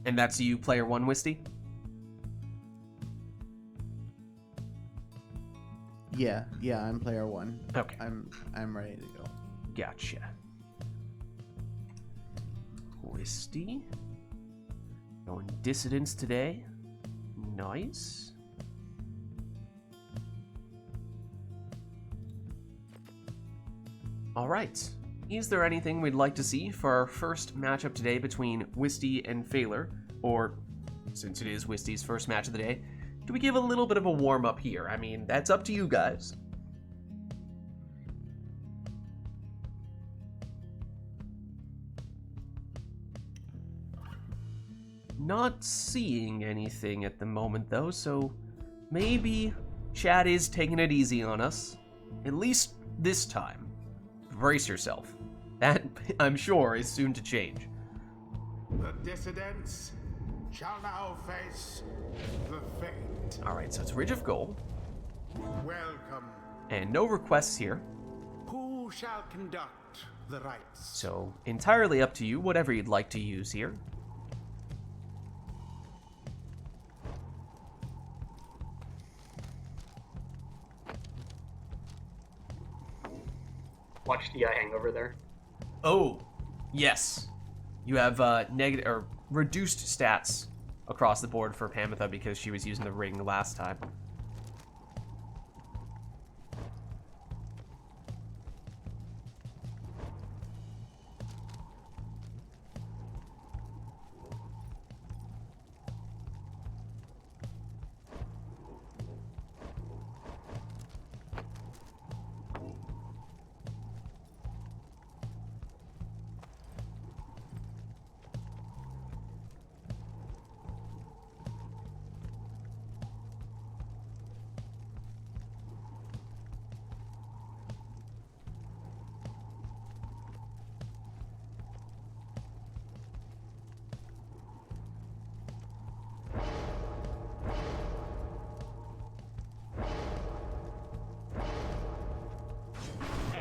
And that's you, player 1, Wisty? Yeah, I'm player 1. Okay. I'm ready to go. Gotcha. Wisty. Going dissidents today. Nice. Alright. Is there anything we'd like to see for our first matchup today between Wisty and Phaler? Or, since it is Wisty's first match of the day, do we give a little bit of a warm-up here? I mean, that's up to you guys. Not seeing anything at the moment, though, so maybe chat is taking it easy on us. At least this time. Brace yourself. That, I'm sure, is soon to change. The dissidents shall now face the fate. Alright, so it's Ridge of Gold, Welcome. and no requests here, Who shall conduct the rites? so entirely up to you, whatever you'd like to use here. Watch the hangover there. Oh, yes. You have negative or reduced stats across the board for Pamitha because she was using the ring last time.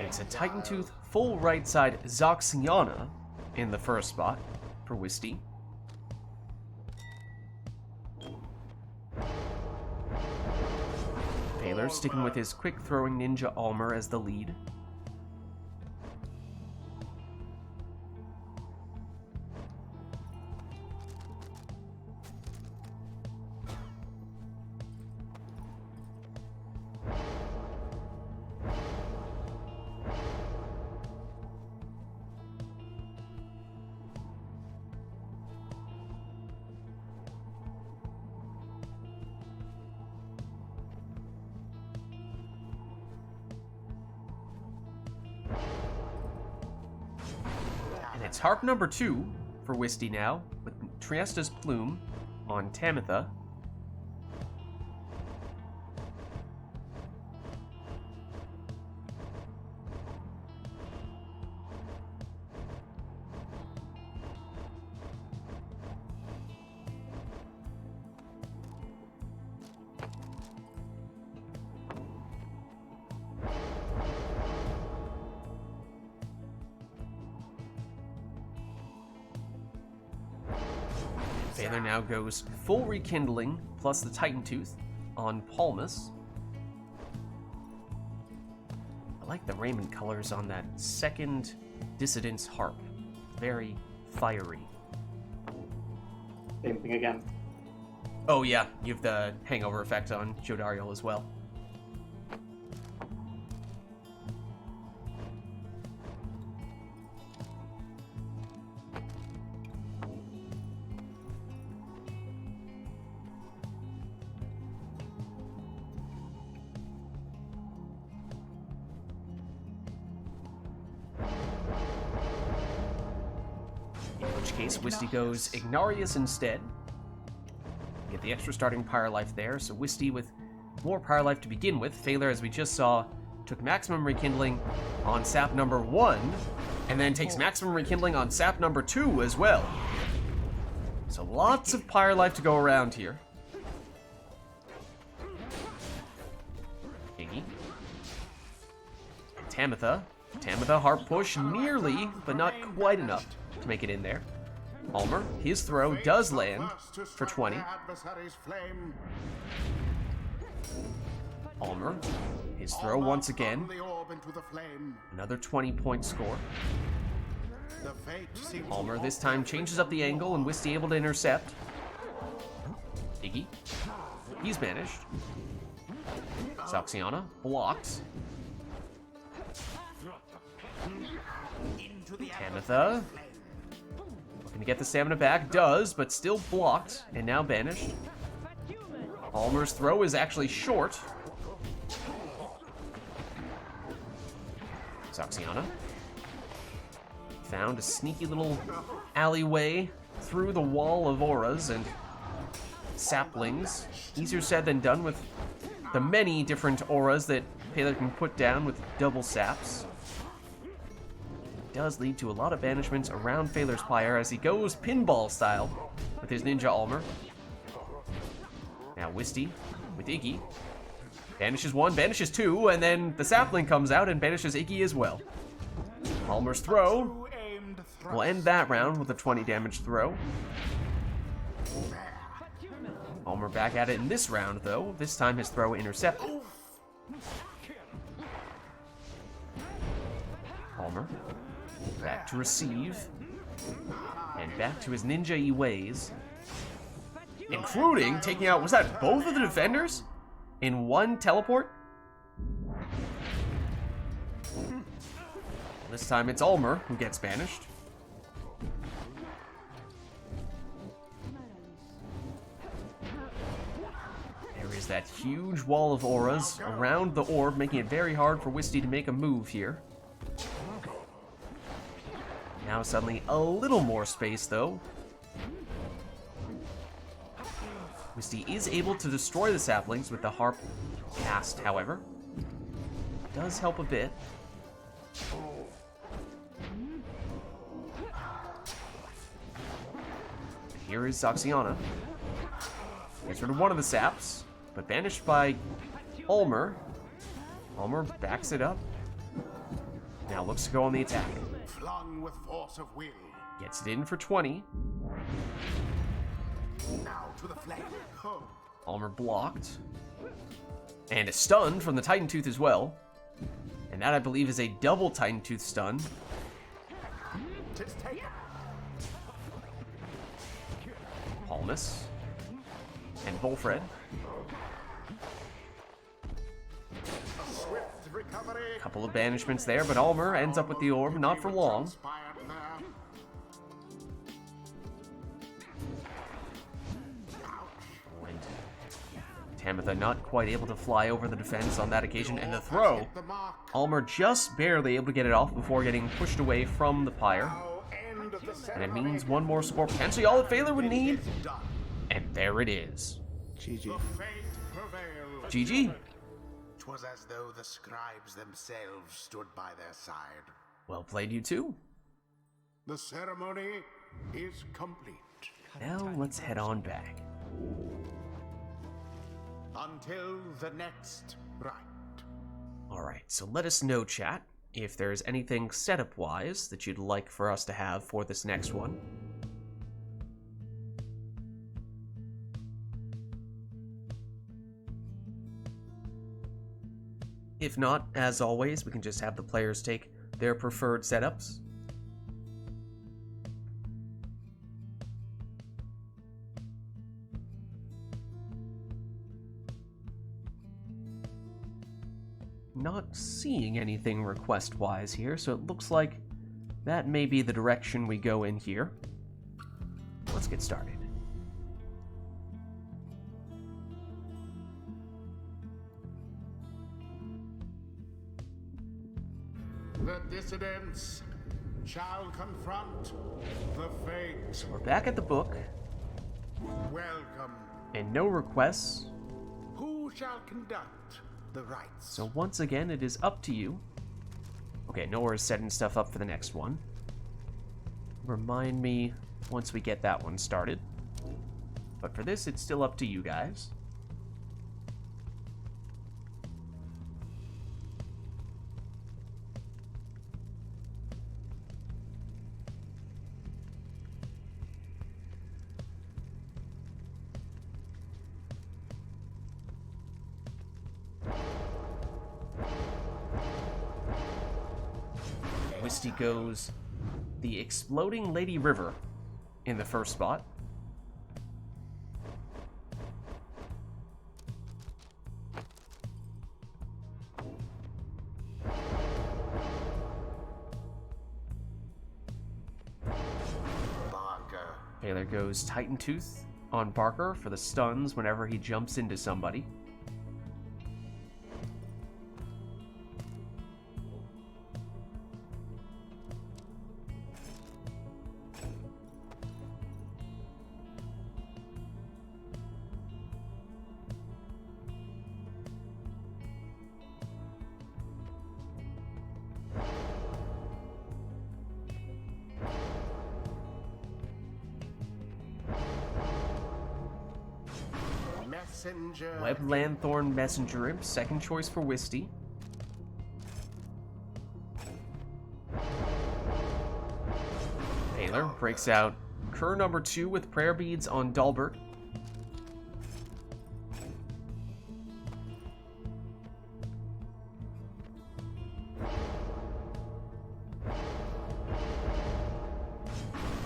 It's a Titan Tooth full right side Zoxiana in the first spot for Wisty. Phaler sticking with his quick throwing ninja Almer as the lead. And it's harp number 2 for Wisty now, with Triesta's Plume on Tamitha. Phaler now goes full rekindling plus the Titan Tooth on Palmus. I like the Raymond colors on that second Dissident's harp. Very fiery. Same thing again. Oh yeah, you have the hangover effect on Jodariel as well. In which case, Wisty goes Ignarius instead. Get the extra starting Pyre life there, so Wisty with more Pyre life to begin with. Phaler, as we just saw, took maximum rekindling on sap number 1, and then takes maximum rekindling on sap number 2 as well. So lots of Pyre life to go around here. Iggy. And Tamitha. Tamitha, Harp push, nearly, but not quite enough to make it in there. Ulmer, his throw does land for 20. Ulmer, his throw once again. Another 20-point score. Ulmer this time changes up the angle and Wisty able to intercept. Iggy, he's banished. Saxiana blocks. Tamitha. Looking to get the stamina back, does, but still blocked, and now banished. Ulmer's throw is actually short. Saxiana found a sneaky little alleyway through the wall of auras and saplings. Easier said than done with the many different auras that Phaler can put down with double saps. Does lead to a lot of banishments around Phaler's Pyre as he goes pinball style with his Ninja Ulmer. Now Wisty with Iggy. Banishes 1, banishes 2, and then the sapling comes out and banishes Iggy as well. Ulmer's throw will end that round with a 20 damage throw. Ulmer back at it in this round though. This time his throw intercepted. Ulmer back to receive, and back to his ninja-y ways, including taking out, was that both of the defenders in one teleport? This time it's Ulmer who gets banished. There is that huge wall of auras around the orb, making it very hard for Wisty to make a move here. Now suddenly a little more space, though. Wisty is able to destroy the saplings with the Harp cast, however. Does help a bit. And here is Saxiana. Gets rid of one of the saps, but banished by Ulmer. Ulmer backs it up. Now looks to go on the attack. Flung with force of will. Gets it in for 20. Now to the flame. Oh. Ulmer blocked. And a stun from the Titan Tooth as well. And that, I believe, is a double Titan Tooth stun. Palmas. And Volfred. Couple of banishments there, but Ulmer ends up with the orb, not for long. And Tamitha not quite able to fly over the defense on that occasion, and the throw. Ulmer just barely able to get it off before getting pushed away from the Pyre. And it means one more score, potentially all that Phaler would need. And there it is. GG. GG. 'Twas as though the scribes themselves stood by their side. Well played, you two. The ceremony is complete. Now let's head on back. Until the next rite. Alright, so let us know, chat, if there's anything setup-wise that you'd like for us to have for this next one. If not, as always, we can just have the players take their preferred setups. not seeing anything request-wise here, so it looks like that may be the direction we go in here. Let's get started. The dissidents shall confront the fate. We're back at the book, Welcome. and no requests. Who shall conduct the rites? So once again, it is up to you. Okay, Nora's setting stuff up for the next one. Remind me once we get that one started. But for this, it's still up to you guys. Wisty goes the Exploding Lady River in the first spot. Barker. Taylor goes Titan Tooth on Barker for the stuns whenever he jumps into somebody. Messenger. Web Lanthorn Messenger Imp, second choice for Wisty. Taylor breaks out Cur number 2 with Prayer Beads on Dalbert.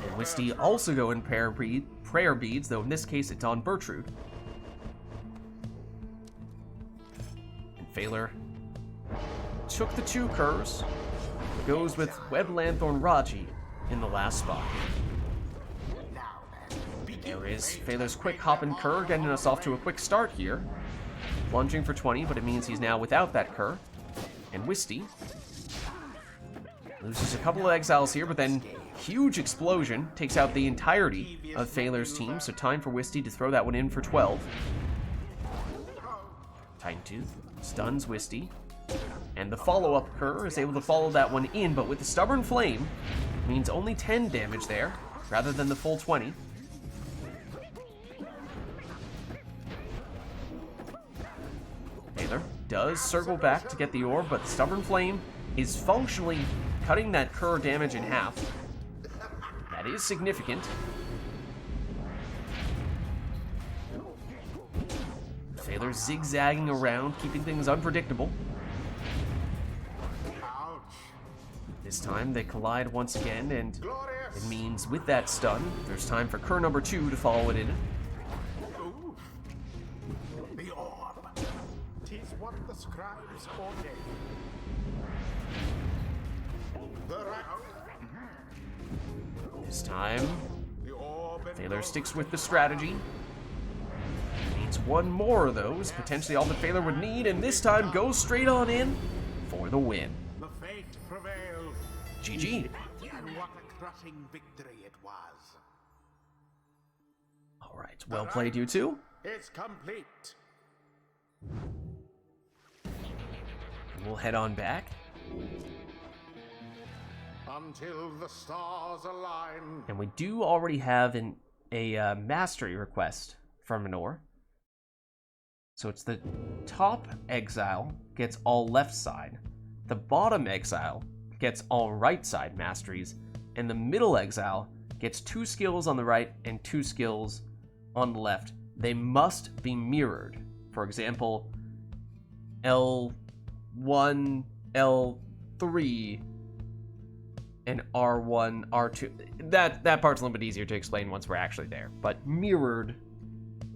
And Wisty also go in Prayer Beads, though in this case it's on Bertrude. Failer took the 2 Curs, goes with Web Lanthorn Raji in the last spot. There is Failer's quick hop and Cur, getting us off to a quick start here. Lunging for 20, but it means he's now without that Cur. And Wisty loses a couple of exiles here, but then huge explosion takes out the entirety of Failer's team, so time for Wisty to throw that one in for 12. Titan Tooth stuns Wisty, and the follow-up Cur is able to follow that one in, but with the Stubborn Flame, means only 10 damage there, rather than the full 20. Taylor does circle back to get the orb, but the Stubborn Flame is functionally cutting that Cur damage in half. That is significant. Taylor zigzagging around, keeping things unpredictable. Ouch. This time they collide once again, and Glorious. it means with that stun, there's time for Cur number 2 to follow it in. Ooh. The orb. 'Tis what the scribes ordain. The right. This time, The orb. and Taylor gold. sticks with the strategy. Needs one more of those, potentially all that Taylor would need, and this time goes straight on in for the win. The fate prevailed. GG. And what a crushing victory it was. All right, well played, you two. It's complete. We'll head on back. Until the stars align. And we do already have a mastery request from Minor. So it's the top exile gets all left side, the bottom exile gets all right side masteries, and the middle exile gets 2 skills on the right and 2 skills on the left. They must be mirrored. For example, L1, L3, and R1, R2. That part's a little bit easier to explain once we're actually there. But mirrored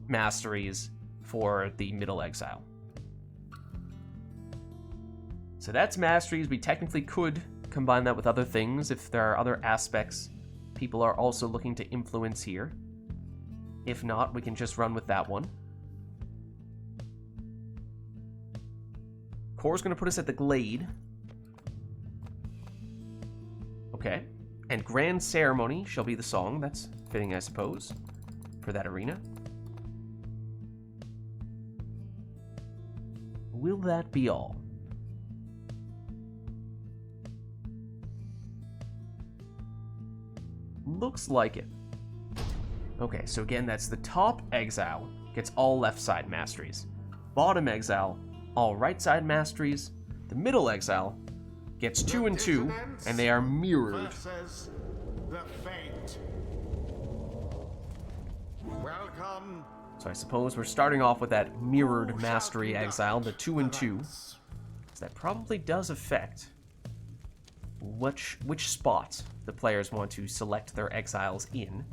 masteries for the middle exile. So that's masteries. We technically could combine that with other things if there are other aspects people are also looking to influence here. If not, we can just run with that one. Core's going to put us at the Glade. Okay. And Grand Ceremony shall be the song. That's fitting, I suppose, for that arena. Will that be all? Looks like it. Okay, so again, that's the top exile gets all left side masteries. Bottom exile, all right side masteries. The middle exile gets 2 and 2, and they are mirrored. Versus the fate. Welcome. So I suppose we're starting off with that mirrored mastery exile, the 2 and 2. So that probably does affect which spot the players want to select their exiles in.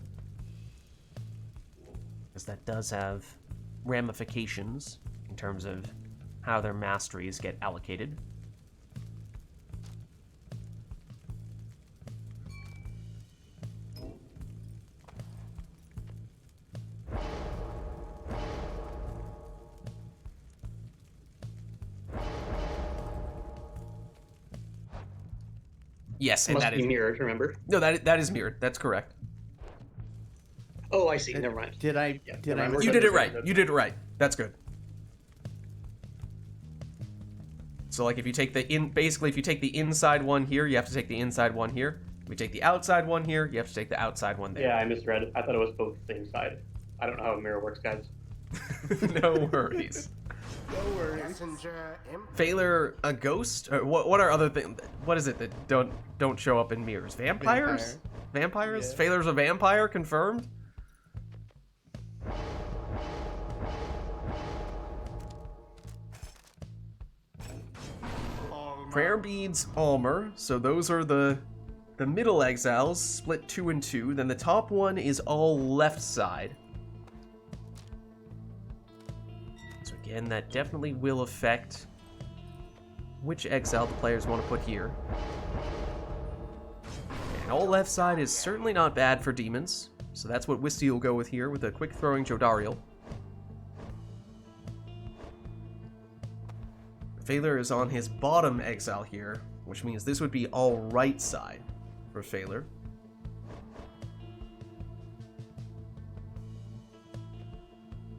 Because that does have ramifications in terms of how their masteries get allocated. Yes, and Must that be is mirrored, remember? no, that is mirrored. That's correct. Oh, I see. Never mind. Did I? Yeah, Did I? never mind. You did it right. You did it right. That's good. So like if you take basically if you take the inside one here, you have to take the inside one here. If we take the outside one here, you have to take the outside one there. Yeah, I misread it. I thought it was both the same side. I don't know how a mirror works, guys. No worries. No worries. Messenger imp. Failure, a ghost? Or what are other things? What is it that don't show up in mirrors? Vampires? Vampires? Yeah. Failur's a vampire, confirmed? Prayer beads, Almer. So those are the middle exiles, split 2 and 2. Then the top one is all left side. So again, that definitely will affect which exile the players want to put here. And all left side is certainly not bad for demons. So that's what Wisty will go with here with a quick throwing Jodariel. Failure is on his bottom exile here, which means this would be all right side for Failure.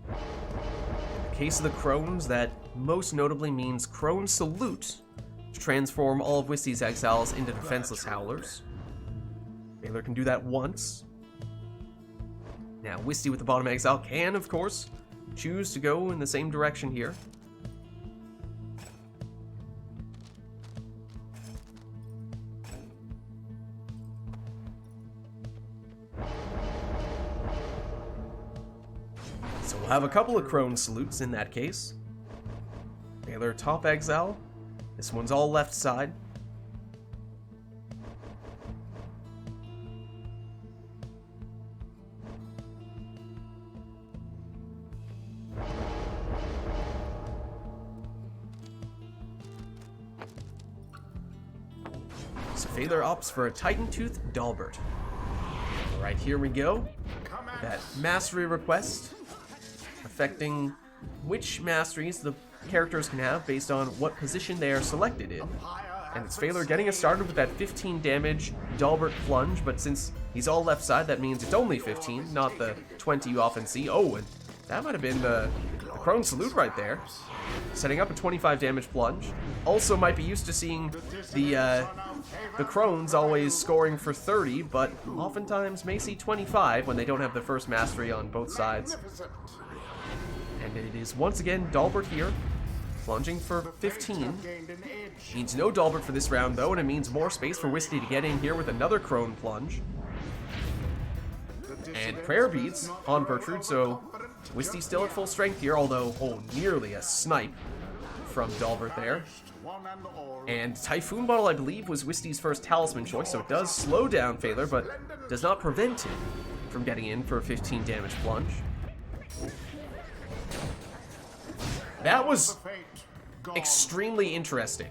In the case of the Crones, that most notably means Crone Salute to transform all of Wisty's exiles into defenseless Howlers. Failure can do that once. Now, Wisty with the bottom exile can, of course, choose to go in the same direction here. So we'll have a couple of Crone Salutes in that case. Failure top exile. This one's all left side. So Failure opts for a Titan Tooth Dalbert. Alright, here we go. That mastery request affecting which masteries the characters can have based on what position they are selected in. And it's Failure getting us started with that 15 damage Dalbert plunge, but since he's all left side, that means it's only 15, not the 20 you often see. Oh, and that might have been the Crone Salute right there. Setting up a 25 damage plunge. Also might be used to seeing the Crones always scoring for 30, but oftentimes may see 25 when they don't have the first mastery on both sides. And it is once again Dalbert here, plunging for 15. Means no Dalbert for this round though, and it means more space for Wisty to get in here with another Crone plunge. And Prayer Beads on Bertrude, so Wisty's still at full strength here, although, oh, nearly a snipe from Dalbert there. And Typhoon Bottle, I believe, was Wisty's first talisman choice, so it does slow down Failure, but does not prevent him from getting in for a 15 damage plunge. That was extremely interesting.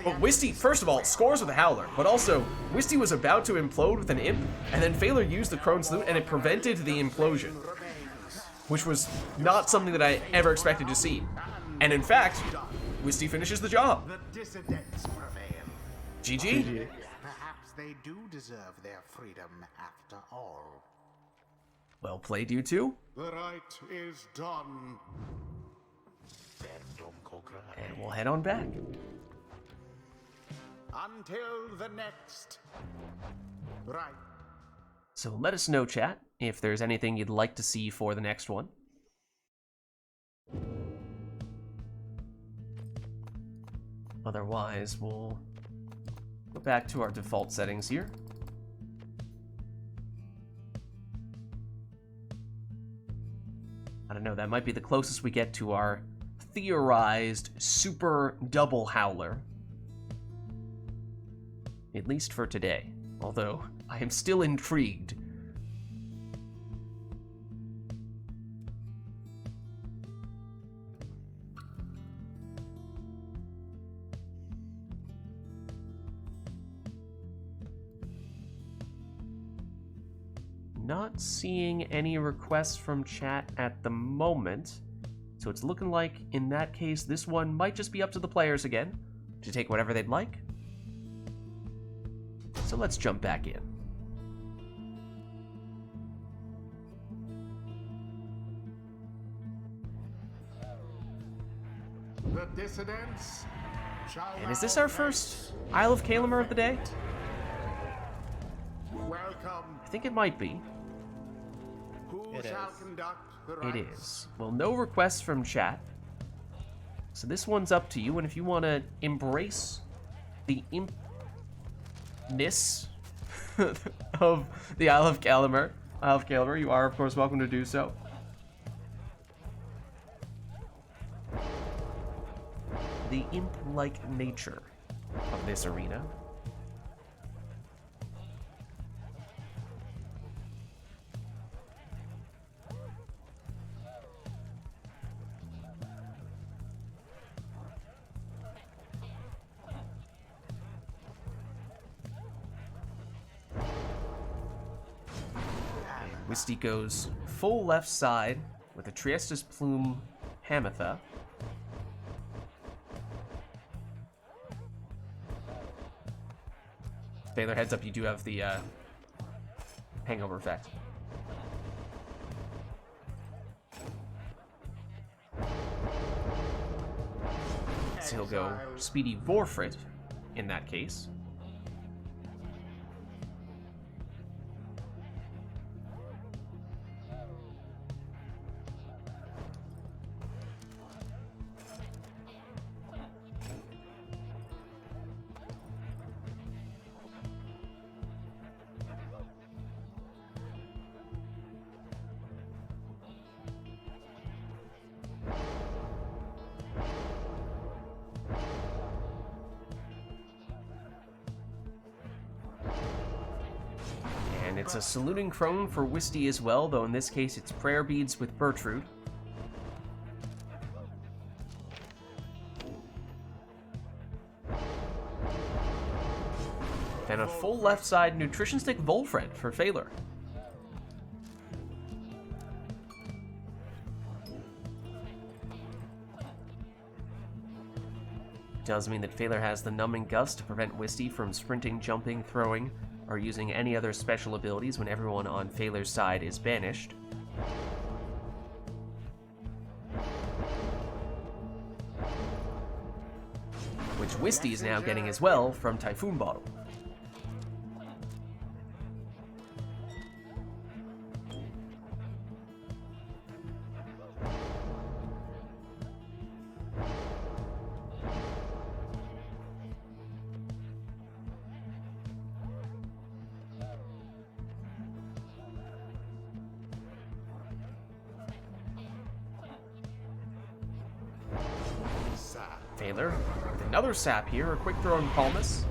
But Wisty, first of all, scores with a Howler, but also, Wisty was about to implode with an Imp, and then Phaler used the Crone's Loot, and it prevented the implosion, which was not something that I ever expected to see. And in fact, Wisty finishes the job. The dissidents prevail. GG. Perhaps they do deserve their freedom after all. Well played, you two. The rite is done. And we'll head on back. Until the next rite. So let us know, chat, if there's anything you'd like to see for the next one. Otherwise, we'll go back to our default settings here. I don't know, that might be the closest we get to our theorized super double howler. At least for today. Although, I am still intrigued. Not seeing any requests from chat at the moment. So it's looking like, in that case, this one might just be up to the players again to take whatever they'd like. So let's jump back in. The dissidents shall And is this now our first Isle of Kalamer of the day? welcome. I think it might be. Who It shall is. conduct the It rites? is. Well, no requests from chat. So this one's up to you, and if you want to embrace the impness of the Isle of Kalamer, you are, of course, welcome to do so. The imp-like nature of this arena. Wisty goes full left side with a Triestis Plume Hamatha. Baylor, heads up, you do have the hangover effect. So he'll go Speedy Vorfrit in that case. And it's a Saluting Crone for Wisty as well, though in this case it's Prayer Beads with Bertrude. And a full left side Nutrition Stick Volfred for Phaler. Does mean that Phaler has the Numbing Gust to prevent Wisty from sprinting, jumping, throwing, or using any other special abilities when everyone on Phaler's side is banished. Which Wisty is now getting as well from Typhoon Bottle. Phaler with another sap here, a quick throw in Palmas.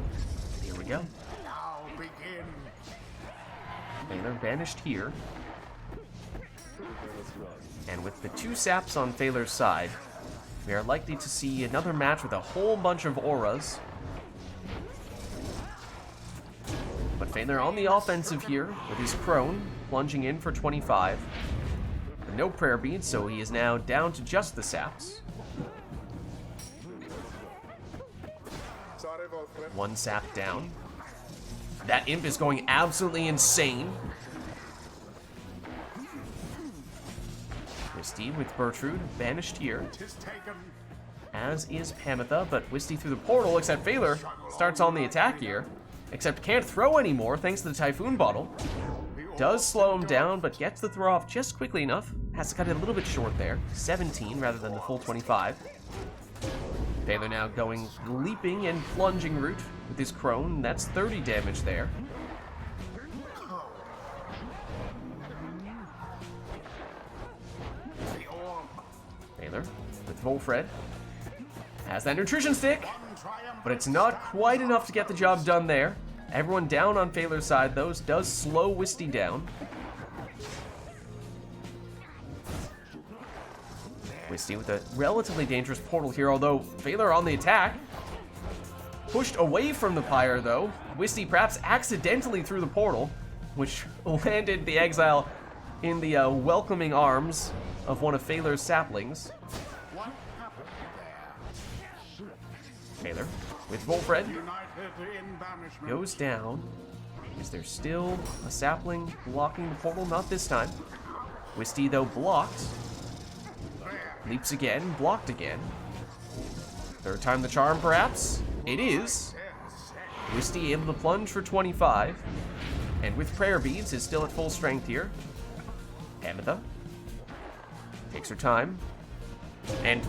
Here we go. Now begin. Phaler banished here. And with the two saps on Phaler's side, we are likely to see another match with a whole bunch of auras Phaler on the offensive here with his crone, plunging in for 25. But no prayer beads, so he is now down to just the saps. One sap down. That imp is going absolutely insane. Wisty with Bertrude banished here. As is Pamitha, but Wisty through the portal, except Phaler starts on the attack here. Except can't throw anymore thanks to the Typhoon Bottle. Does slow him down, but gets the throw off just quickly enough. Has to cut it a little bit short there. 17 rather than the full 25. Phaler now going leaping and plunging route with his crone. That's 30 damage there. Phaler with Volfred. Has that nutrition stick, but it's not quite enough to get the job done there. Everyone down on Phaler's side, though, does slow Wisty down. Wisty with a relatively dangerous portal here, although Phaler on the attack. Pushed away from the Pyre, though. Wisty perhaps accidentally through the portal, which landed the Exile in the welcoming arms of one of Phaler's saplings. Phaler with Volfred goes down. Is there still a sapling blocking the portal? Not this time. Wisty, though, blocked. Leaps again, blocked again. Third time the charm, perhaps? It is. Wisty able to plunge for 25. And with prayer beads is still at full strength here. Pamitha takes her time. And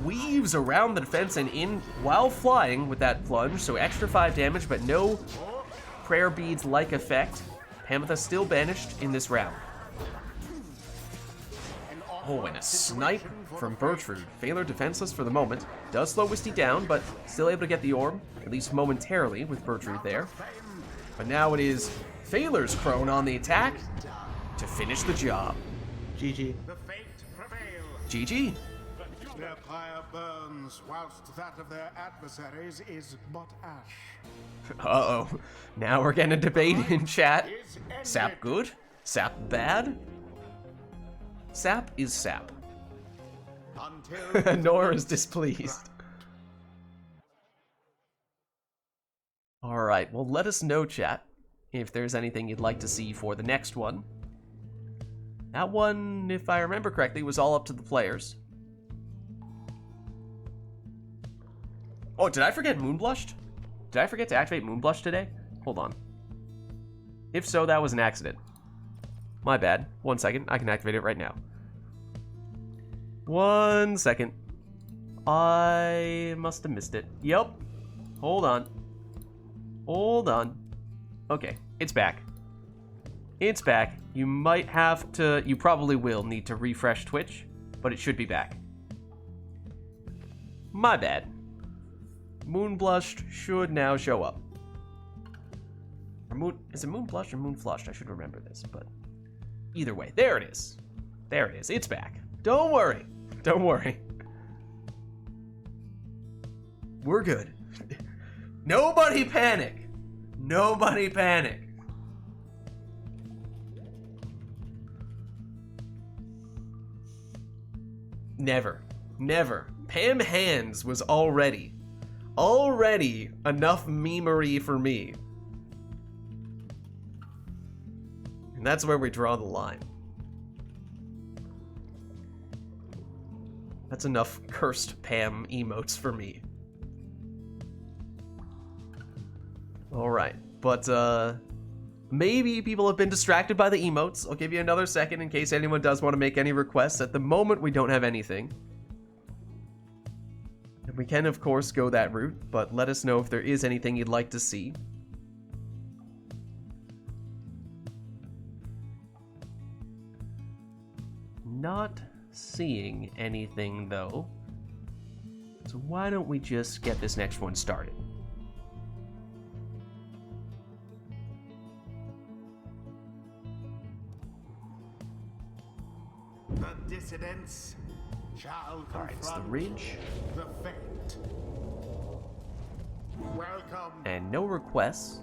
weaves around the defense and in while flying with that plunge, so extra 5 damage, but no prayer beads like effect. Pamitha still banished in this round. Oh, and a snipe from Bertrude. Phaler defenseless for the moment. Does slow Wisty down, but still able to get the orb, at least momentarily with Bertrude there. But now it is Phaler's crone on the attack to finish the job. GG. GG. Their pyre burns, whilst that of their adversaries is but ash. Uh-oh. Now we're getting a debate in chat. Sap good? Sap bad? Sap is sap. Nor is displeased. Alright, well let us know, chat, if there's anything you'd like to see for the next one. That one, if I remember correctly, was all up to the players. Oh, did I forget Moonblushed? Did I forget to activate Moonblush today? Hold on. If so, that was an accident. My bad. 1 second. I can activate it right now. 1 second. I must have missed it. Yep. Hold on. Hold on. Okay. It's back. It's back. You might have to... You probably will need to refresh Twitch, but it should be back. My bad. Moonblushed should now show up. Or is it Moonblushed or Moonflushed? I should remember this, but either way, there it is. There it is. It's back. Don't worry. Don't worry. We're good. Nobody panic. Nobody panic. Never. Never. Pam Hands was already enough memery for me. And that's where we draw the line. That's enough cursed Pam emotes for me. Alright, but maybe people have been distracted by the emotes. I'll give you another second in case anyone does want to make any requests. At the moment, we don't have anything. And we can, of course, go that route, but let us know if there is anything you'd like to see. Not seeing anything, though. So why don't we just get this next one started? The dissidents shall Alright, it's the confront ridge. the fate. Welcome. And no requests.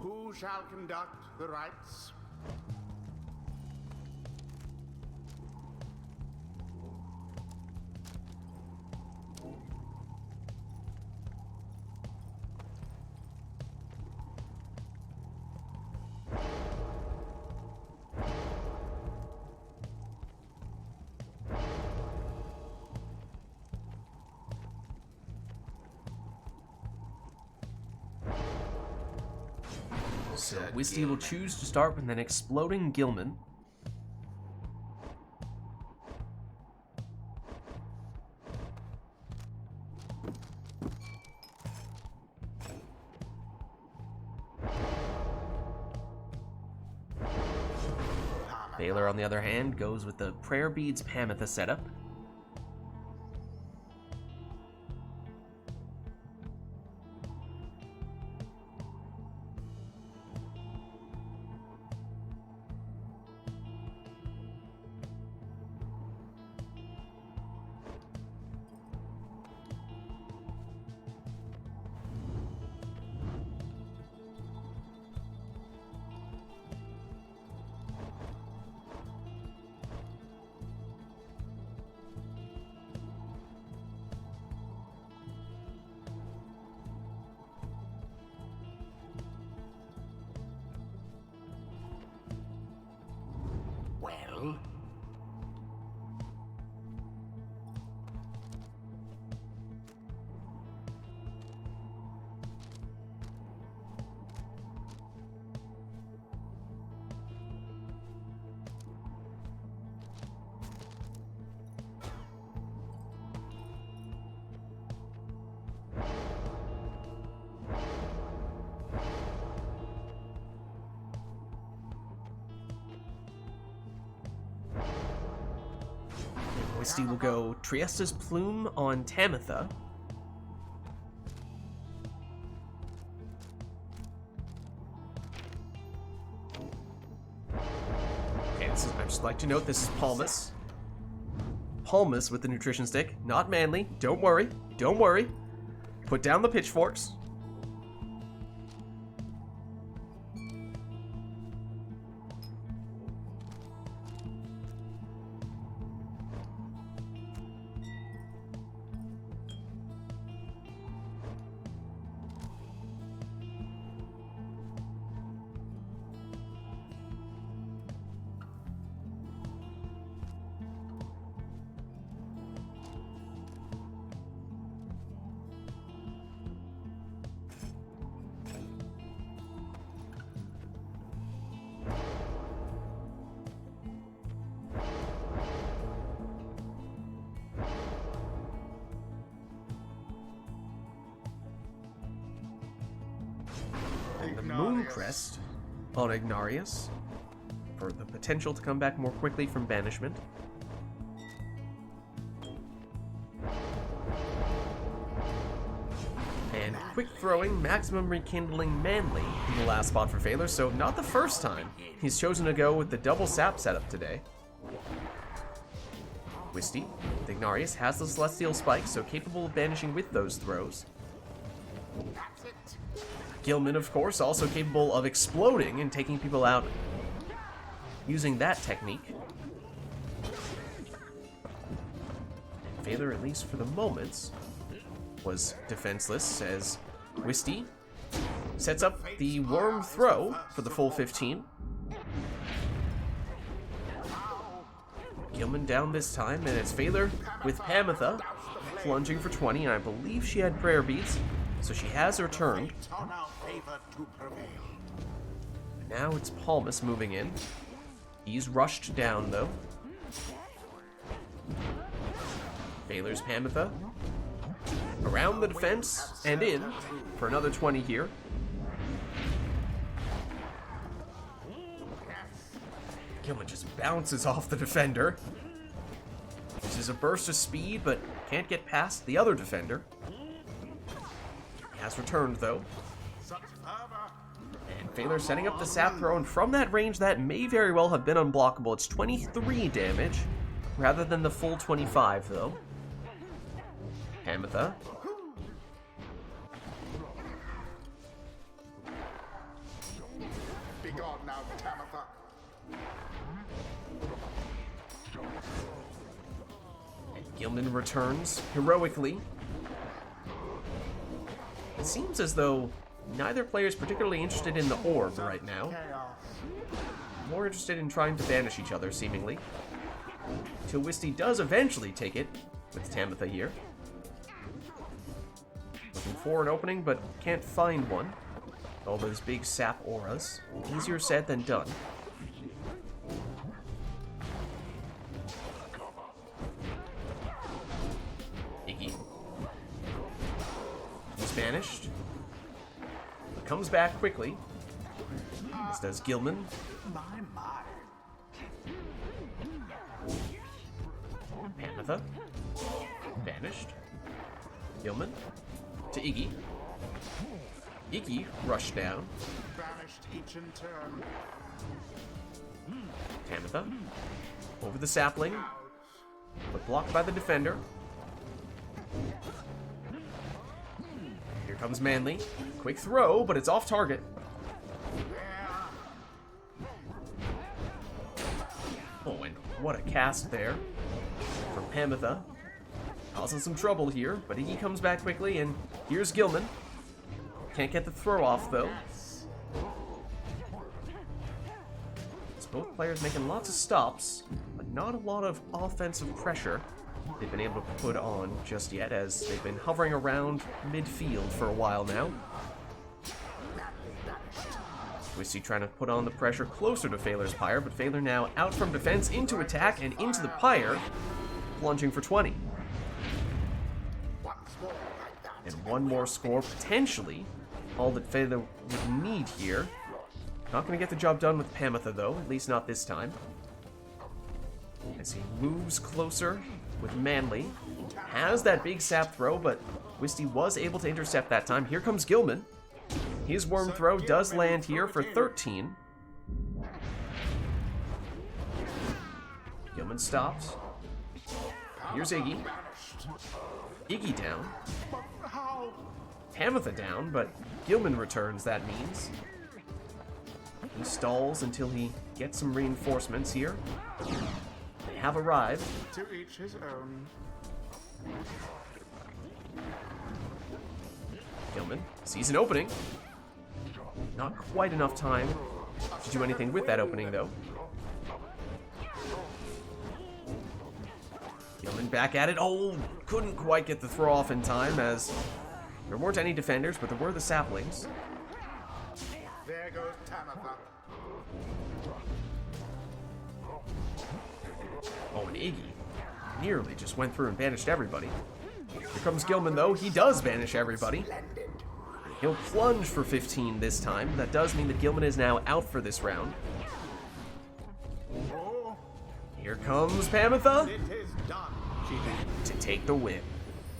Who shall conduct the rites. So Wisty will choose to start with an exploding Gilman. Baylor, on the other hand, goes with the Prayer Beads Pamitha setup. Well, Wisty will go Triesta's Plume on Tamitha. Okay, I'd just like to note this is Palmas. Palmas with the nutrition stick, not Manly. Don't worry, don't worry. Put down the pitchforks. And the Moon Crest on Ignarius for the potential to come back more quickly from banishment. And quick throwing, maximum rekindling Manly in the last spot for Phaler, so not the first time he's chosen to go with the double sap setup today. Wisty, with Ignarius, has the Celestial Spike, so capable of banishing with those throws. Gilman, of course, also capable of exploding and taking people out using that technique. Phaler, at least for the moment, was defenseless as Wisty sets up the Worm Throw for the full 15. Gilman down this time, and it's Phaler with Pamitha plunging for 20, and I believe she had Prayer Beads, so she has returned. on our favor to prevail. Now it's Palmas moving in. He's rushed down, though. Phaler's Pamitha around the defense and in for another 20 here. Gilman just bounces off the defender. Uses a burst of speed, but can't get past the other defender. He has returned, though. And Phaler setting up the sap throw, and from that range, that may very well have been unblockable. It's 23 damage, rather than the full 25, though. Pamitha. Be gone now, Tamitha. Gilman returns heroically. It seems as though neither player is particularly interested in the orb right now. Chaos. More interested in trying to banish each other, seemingly. Till Wisty does eventually take it, with Tamitha here. Looking for an opening, but can't find one. All those big sap auras. Easier said than done. Iggy. He's banished. Comes back quickly. As does Gilman. My, my. Tamitha. Banished. Gilman. To Iggy. Iggy rushed down. Banished each in turn. Tamitha. Over the sapling. But blocked by the defender. Here comes Manly. Quick throw, but it's off target. Oh, and what a cast there from Tamitha. Causing some trouble here, but Iggy comes back quickly, and here's Gilman. Can't get the throw off, though. It's both players making lots of stops, but not a lot of offensive pressure they've been able to put on just yet, as they've been hovering around midfield for a while now. We see trying to put on the pressure closer to Phaler's Pyre, but Phaler now out from defense into attack and into the Pyre, plunging for 20. And one more score, potentially, all that Phaler would need here. Not going to get the job done with Tamitha, though, at least not this time. As he moves closer with Manly. Has that big sap throw, but Wisty was able to intercept that time. Here comes Gilman. His worm throw does land here for 13. Gilman stops. Here's Iggy. Iggy down. Tamitha down, but Gilman returns, that means. He stalls until he gets some reinforcements here. They have arrived. To each his own. Gilman sees an opening. Not quite enough time to do anything with that opening, though. Gilman back at it. Oh, couldn't quite get the throw off in time, as there weren't any defenders, but there were the saplings. There goes Tamitha. Oh, and Iggy nearly just went through and banished everybody. Here comes Gilman, though. He does banish everybody. He'll plunge for 15 this time. That does mean that Gilman is now out for this round. Oh, Here comes Tamitha it is done. to take the win.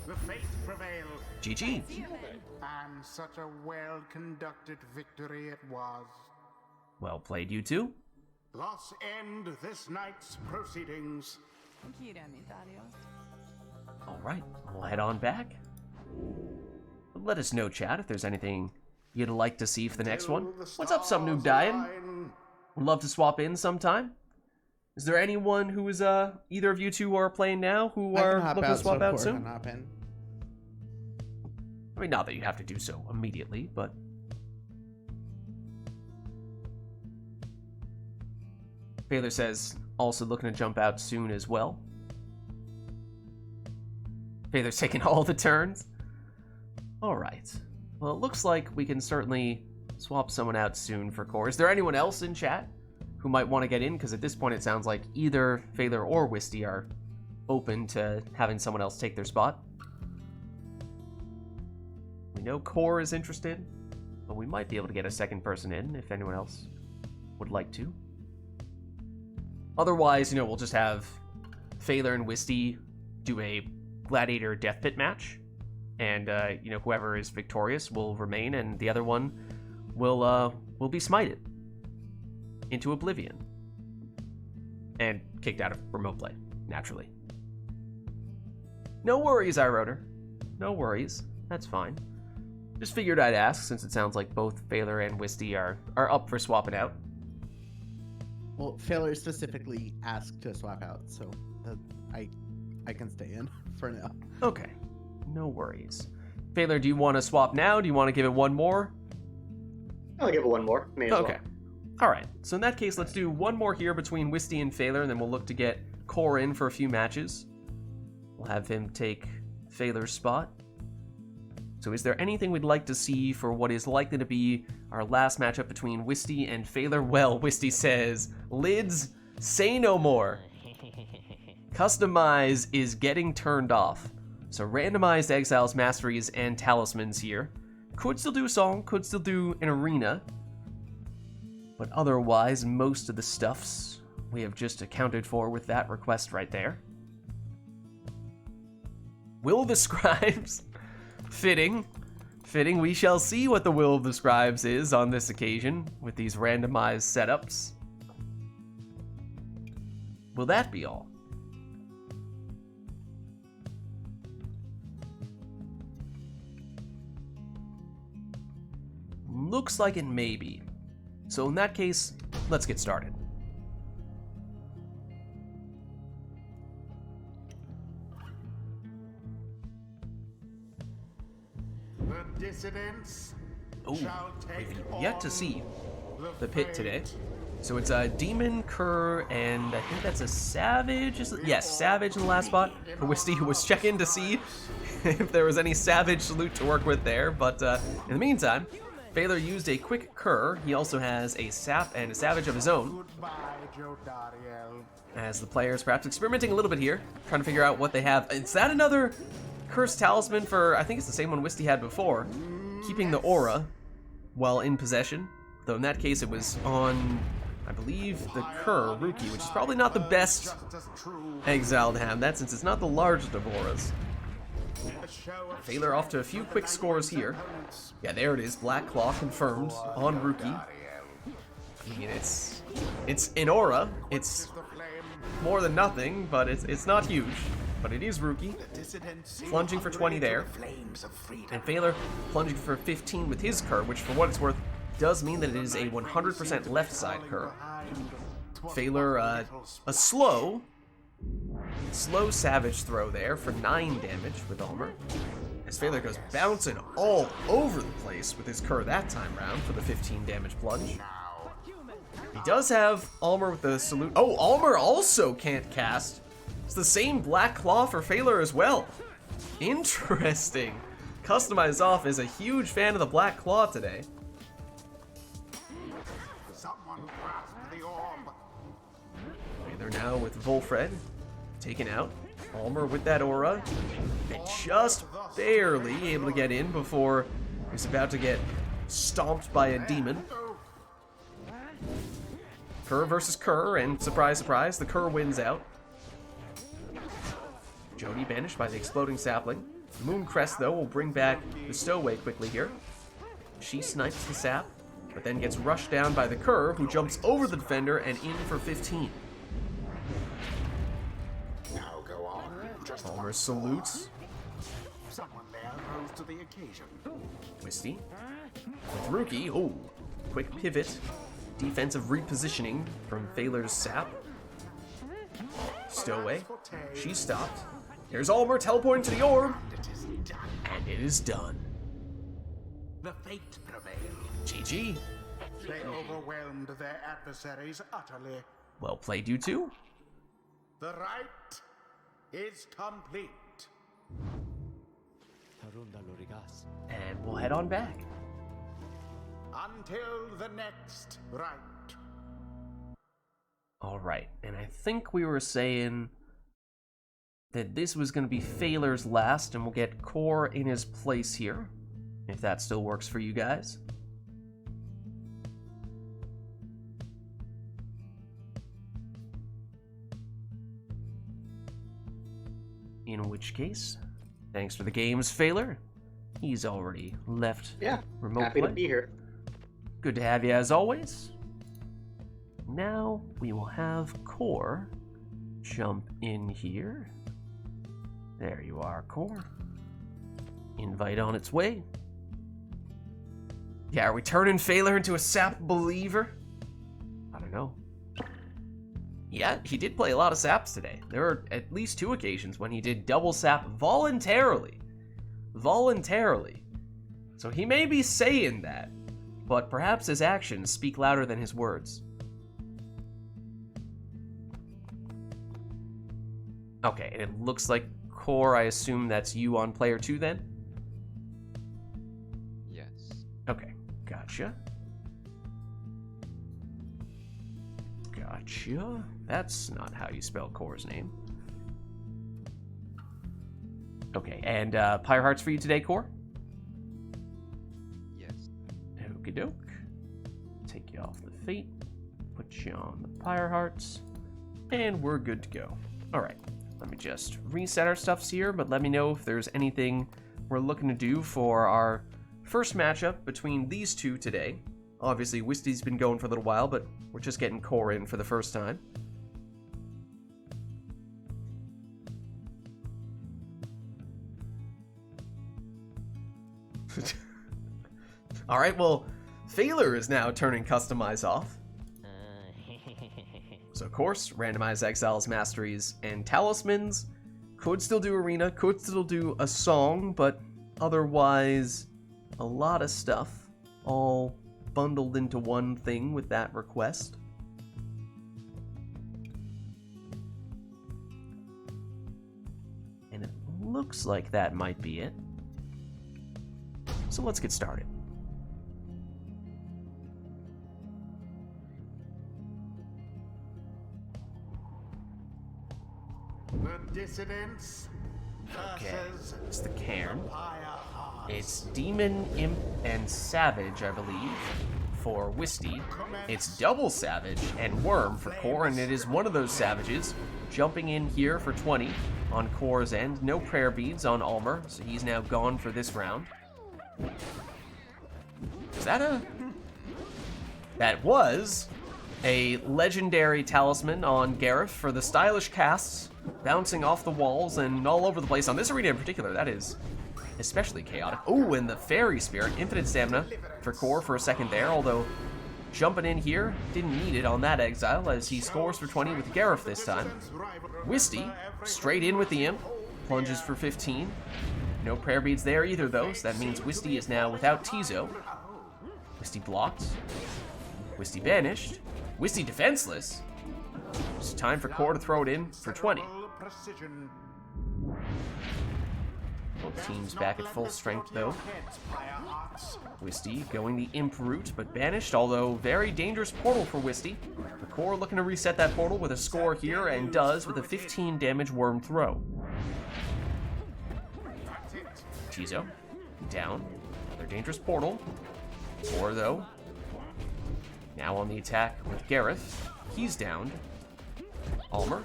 The fate prevailed, GG. and such a well-conducted victory it was. Well played, you two. Thus end this night's proceedings. All right, we'll head on back. Let us know, chat, if there's anything you'd like to see for the next one. What's up, some noob dying? Would love to swap in sometime. Is there anyone who is either of you two are playing now who are looking to swap out soon? Hop in. I mean, not that you have to do so immediately, but Baylor says also looking to jump out soon as well. Baylor's taking all the turns. All right. Well, it looks like we can certainly swap someone out soon for core. Is there anyone else in chat who might want to get in? Because at this point, it sounds like either Phaler or Wisty are open to having someone else take their spot. We know Core is interested, but we might be able to get a second person in if anyone else would like to. Otherwise, we'll just have Phaler and Wisty do a gladiator death pit match. And, whoever is victorious will remain, and the other one will be smited into oblivion. And kicked out of remote play, naturally. No worries, iRotor. No worries. That's fine. Just figured I'd ask, since it sounds like both Phaler and Wisty are up for swapping out. Well, Failure specifically asked to swap out, so I can stay in for now. Okay, no worries. Phaler, do you want to swap now? Do you want to give it one more? I'll give it one more. May as well. Okay. All right. So in that case, let's do one more here between Wisty and Phaler, and then we'll look to get Core in for a few matches. We'll have him take Phaler's spot. So is there anything we'd like to see for what is likely to be our last matchup between Wisty and Phaler? Well, Wisty says, Lids, say no more. Customize is getting turned off. So randomized exiles, masteries, and talismans here. Could still do a song, could still do an arena. But otherwise, most of the stuffs we have just accounted for with that request right there. Will of the Scribes? Fitting. Fitting. We shall see what the Will of the Scribes is on this occasion with these randomized setups. Will that be all? Looks like it may be. So in that case, let's get started. The dissidents Oh, shall take we've yet to on see the pit today. So it's a Demon, Cur, and I think that's a Savage. Yes, Savage in the last spot. For Wisty, who was checking to see if there was any Savage salute to work with there. But in the meantime, Phaler used a quick Cur. He also has a Sap and a Savage of his own. Goodbye, Jodariel. As the players perhaps experimenting a little bit here, trying to figure out what they have. Is that another Cursed Talisman for, I think it's the same one Wisty had before, keeping the aura while in possession. Though in that case it was on, I believe, the Cur, Rookie, which is probably not the best Just as true. exile to have that since it's not the largest of auras. A show of Phaler off to a few quick scores here. Yeah, there it is, Black Claw confirmed on Rookie. I mean, it's an aura. It's the flame. more than nothing, but it's not huge. But it is Rookie. Dissidents Plunging for 20 there. flames of freedom. And Phaler plunging for 15 with his Cur, which for what it's worth does mean that it is a 100% left side Cur. Phaler, a slow Savage throw there for 9 damage with Ulmer. As Phaler goes bouncing all over the place with his Cur that time round for the 15 damage plunge. He does have Ulmer with the salute. Oh, Ulmer also can't cast. It's the same Black Claw for Phaler as well. Interesting. Customized Off is a huge fan of the Black Claw today. Someone grasp the orb. They're now with Volfred taken out. Ulmer with that aura. And just barely able to get in before he's about to get stomped by a demon. Cur versus Cur, and surprise, surprise, the Cur wins out. Jody banished by the exploding sapling. Mooncrest, though, will bring back the Stowaway quickly here. She snipes the sap, but then gets rushed down by the Cur, who jumps over the defender and in for 15. Now go on. Just Ulmer salutes. someone there rose to the occasion. Wisty. With Rookie, oh, quick pivot. Defensive repositioning from Phaler's sap. Stowaway. She stopped. Here's Ulmer teleporting to the orb. It is done. And it is done. The fate prevailed. GG. They overwhelmed their adversaries utterly. Well played, you two. The rite is complete. And we'll head on back. Until the next rite. Alright, and I think we were saying that this was going to be Phaler's last, and we'll get Core in his place here, if that still works for you guys. In which case, thanks for the games, Phaler. He's already left Yeah, remote happy play. to be here. Good to have you as always. Now we will have Core jump in here. There you are, Core. Invite on its way. Yeah, are we turning Phaler into a sap believer? I don't know. Yeah, he did play a lot of saps today. There were at least 2 occasions when he did double sap voluntarily. Voluntarily. So he may be saying that, but perhaps his actions speak louder than his words. Okay, and it looks like Core, I assume that's you on player 2 then? Yes. Okay, gotcha. Gotcha. That's not how you spell Core's name. Okay, and Pyre Hearts for you today, Core? Yes. Okie doke. Take you off the Fate. Put you on the Pyre Hearts. And we're good to go. Alright, let me just reset our stuffs here, but let me know if there's anything we're looking to do for our first matchup between these two today. Obviously, Wisty's been going for a little while, but we're just getting Core in for the first time. Alright, well, Phaler is now turning Customize off. So, of course, Randomize Exiles, Masteries, and Talismans. Could still do Arena, could still do a song, but otherwise, a lot of stuff. All bundled into one thing with that request. And it looks like that might be it. So let's get started. The dissidents Okay, versus it's the Cairn. Pyre Hearts. It's Demon, Imp, and Savage, I believe, for Wisty. It's Double Savage and Worm for Core, and it is one of those Savages jumping in here for 20 on Core's end. No prayer beads on Almer, so he's now gone for this round. Is that a... That was a legendary talisman on Gareth for the stylish casts, bouncing off the walls and all over the place. On this arena in particular, that is especially chaotic. Oh, and the Fairy Spirit, infinite stamina for Core for a second there, although jumping in here, didn't need it on that exile as he scores for 20 with Gareth this time. Wisty, straight in with the Imp, plunges for 15. No prayer beads there either though, so that means Wisty is now without Tizo. Wisty blocked. Wisty banished. Wisty defenseless. It's time for Core to throw it in for 20. Precision. Both teams back at full strength though. Wisty going the Imp route, but banished, although very dangerous portal for Wisty. The Core looking to reset that portal with a score here, and does with a 15 damage Worm throw. Tizo, down. Another dangerous portal. Core though, now on the attack with Gareth. He's downed. Almer,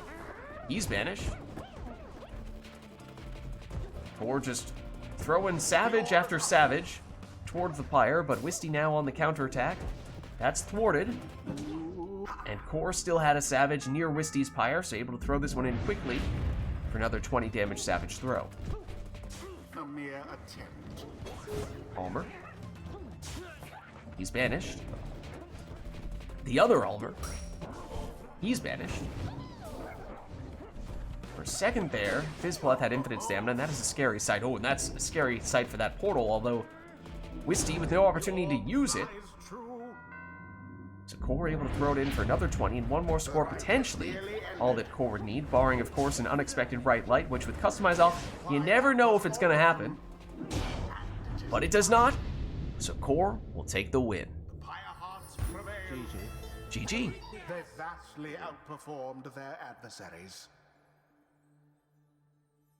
he's banished. Core just throwing Savage after Savage towards the Pyre, but Wisty now on the counterattack. That's thwarted. And Core still had a Savage near Wisty's Pyre, so able to throw this one in quickly for another 20 damage Savage throw. A mere attempt. Almer. He's banished. The other Almer. He's banished. For a second there, Fizzblood had infinite stamina, and that is a scary sight. Oh, and that's a scary sight for that portal, although Wisty with no opportunity to use it. So Core able to throw it in for another 20, and one more score potentially. All that Core would need, barring, of course, an unexpected right light, which with Customize off, you never know if it's going to happen. But it does not. So Core will take the win. Pyre Hearts prevail. GG. They vastly outperformed their adversaries.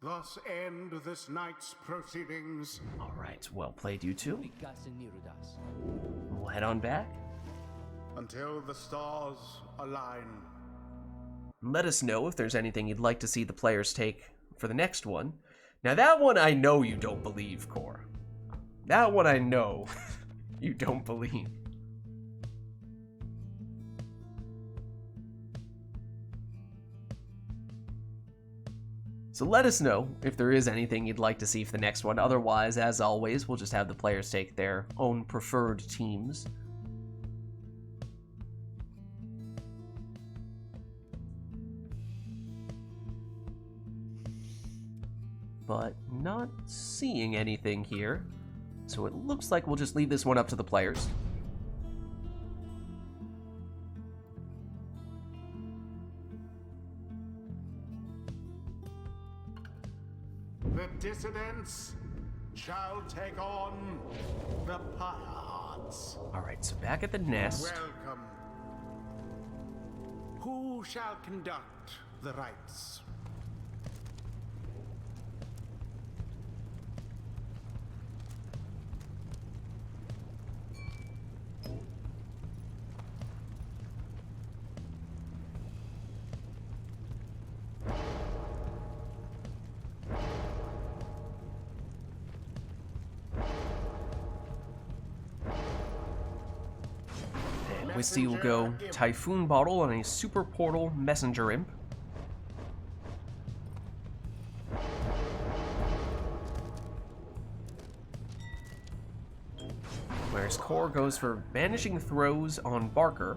Thus end this night's proceedings. All right, well played, you two. We'll head on back. Until the stars align. Let us know if there's anything you'd like to see the players take for the next one. Now that one I know you don't believe, Core. That one I know you don't believe. So let us know if there is anything you'd like to see for the next one. Otherwise, as always, we'll just have the players take their own preferred teams. But not seeing anything here. So it looks like we'll just leave this one up to the players. The dissidents shall take on the Pyres. Alright, so back at the nest. Welcome. Who shall conduct the rites? Wisty will go Typhoon Bottle on a Super Portal Messenger Imp. Whereas Core goes for Banishing Throws on Barker.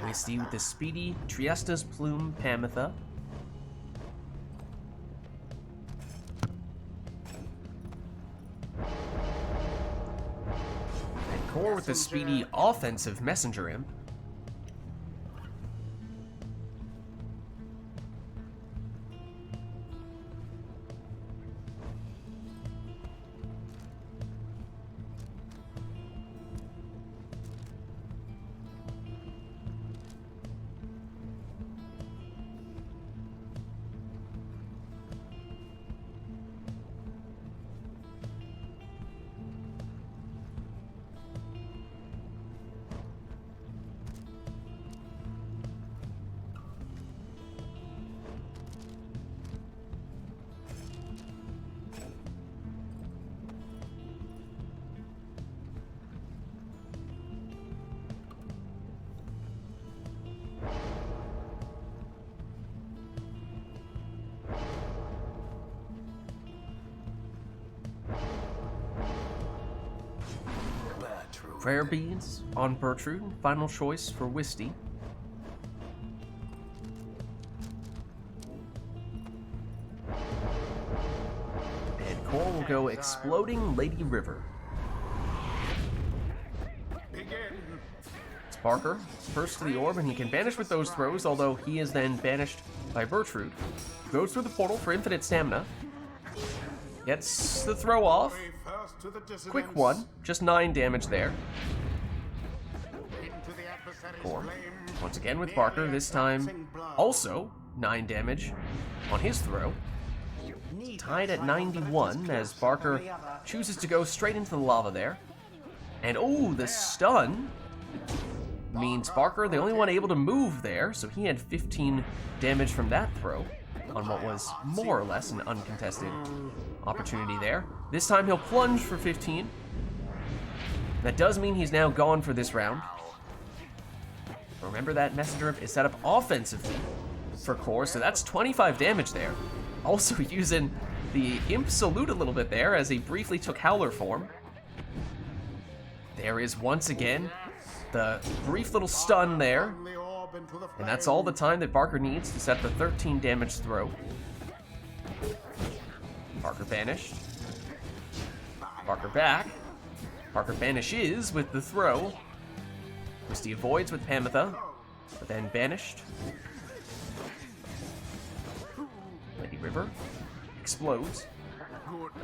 Wisty with the speedy Triesta's Plume Pamitha. And Core with the speedy offensive Messenger Imp. Prayer Beads on Bertrude, final choice for Wisty. And Core will go Exploding Lady River. It's Barker, first to the orb, and he can banish with those throws, although he is then banished by Bertrude. Goes through the portal for infinite stamina. Gets the throw off. Quick one, just 9 damage there. Core, once again with Barker, this time also 9 damage on his throw. Tied at 91 as Barker chooses to go straight into the lava there. And oh, the stun means Barker, the only one able to move there, so he had 15 damage from that throw on what was more or less an uncontested opportunity there. This time he'll plunge for 15. That does mean he's now gone for this round. Remember that Messenger Imp is set up offensively for Core, so that's 25 damage there. Also using the Imp Salute a little bit there as he briefly took Howler form. There is once again the brief little stun there. And that's all the time that Barker needs to set the 13 damage throw. Barker banished. Barker back. Barker banishes with the throw. Wisty avoids with Pamitha, but then banished. Lady River explodes.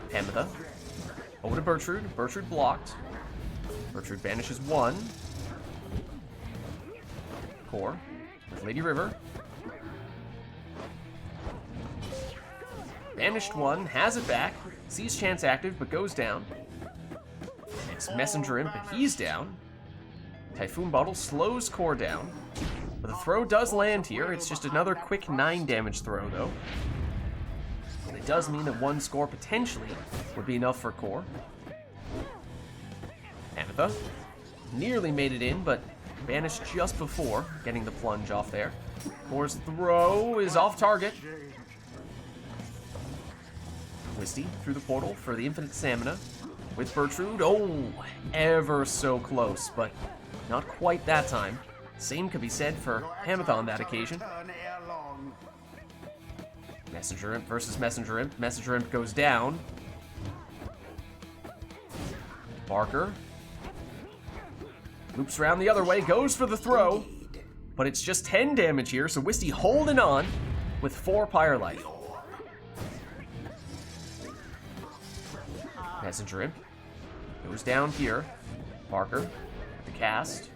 Pamitha over to Bertrude. Bertrude blocked. Bertrude banishes 1. core with Lady River. Banished one, has it back, sees chance active, but goes down. It's Messenger Imp, but he's down. Typhoon Bottle slows core down. But the throw does land here. It's just another quick 9 damage throw, though. And it does mean that 1 score potentially would be enough for core. Ametha nearly made it in, but banished just before getting the plunge off there. Core's throw is off target. Wisty through the portal for the infinite stamina with Bertrude. Oh, ever so close, but not quite that time. Same could be said for Ametha on that occasion. Messenger Imp versus Messenger Imp. Messenger Imp goes down. Barker loops around the other way, goes for the throw, but it's just 10 damage here, so Wisty holding on with 4 Pyre life. Messenger Imp goes down here. Barker with the cast.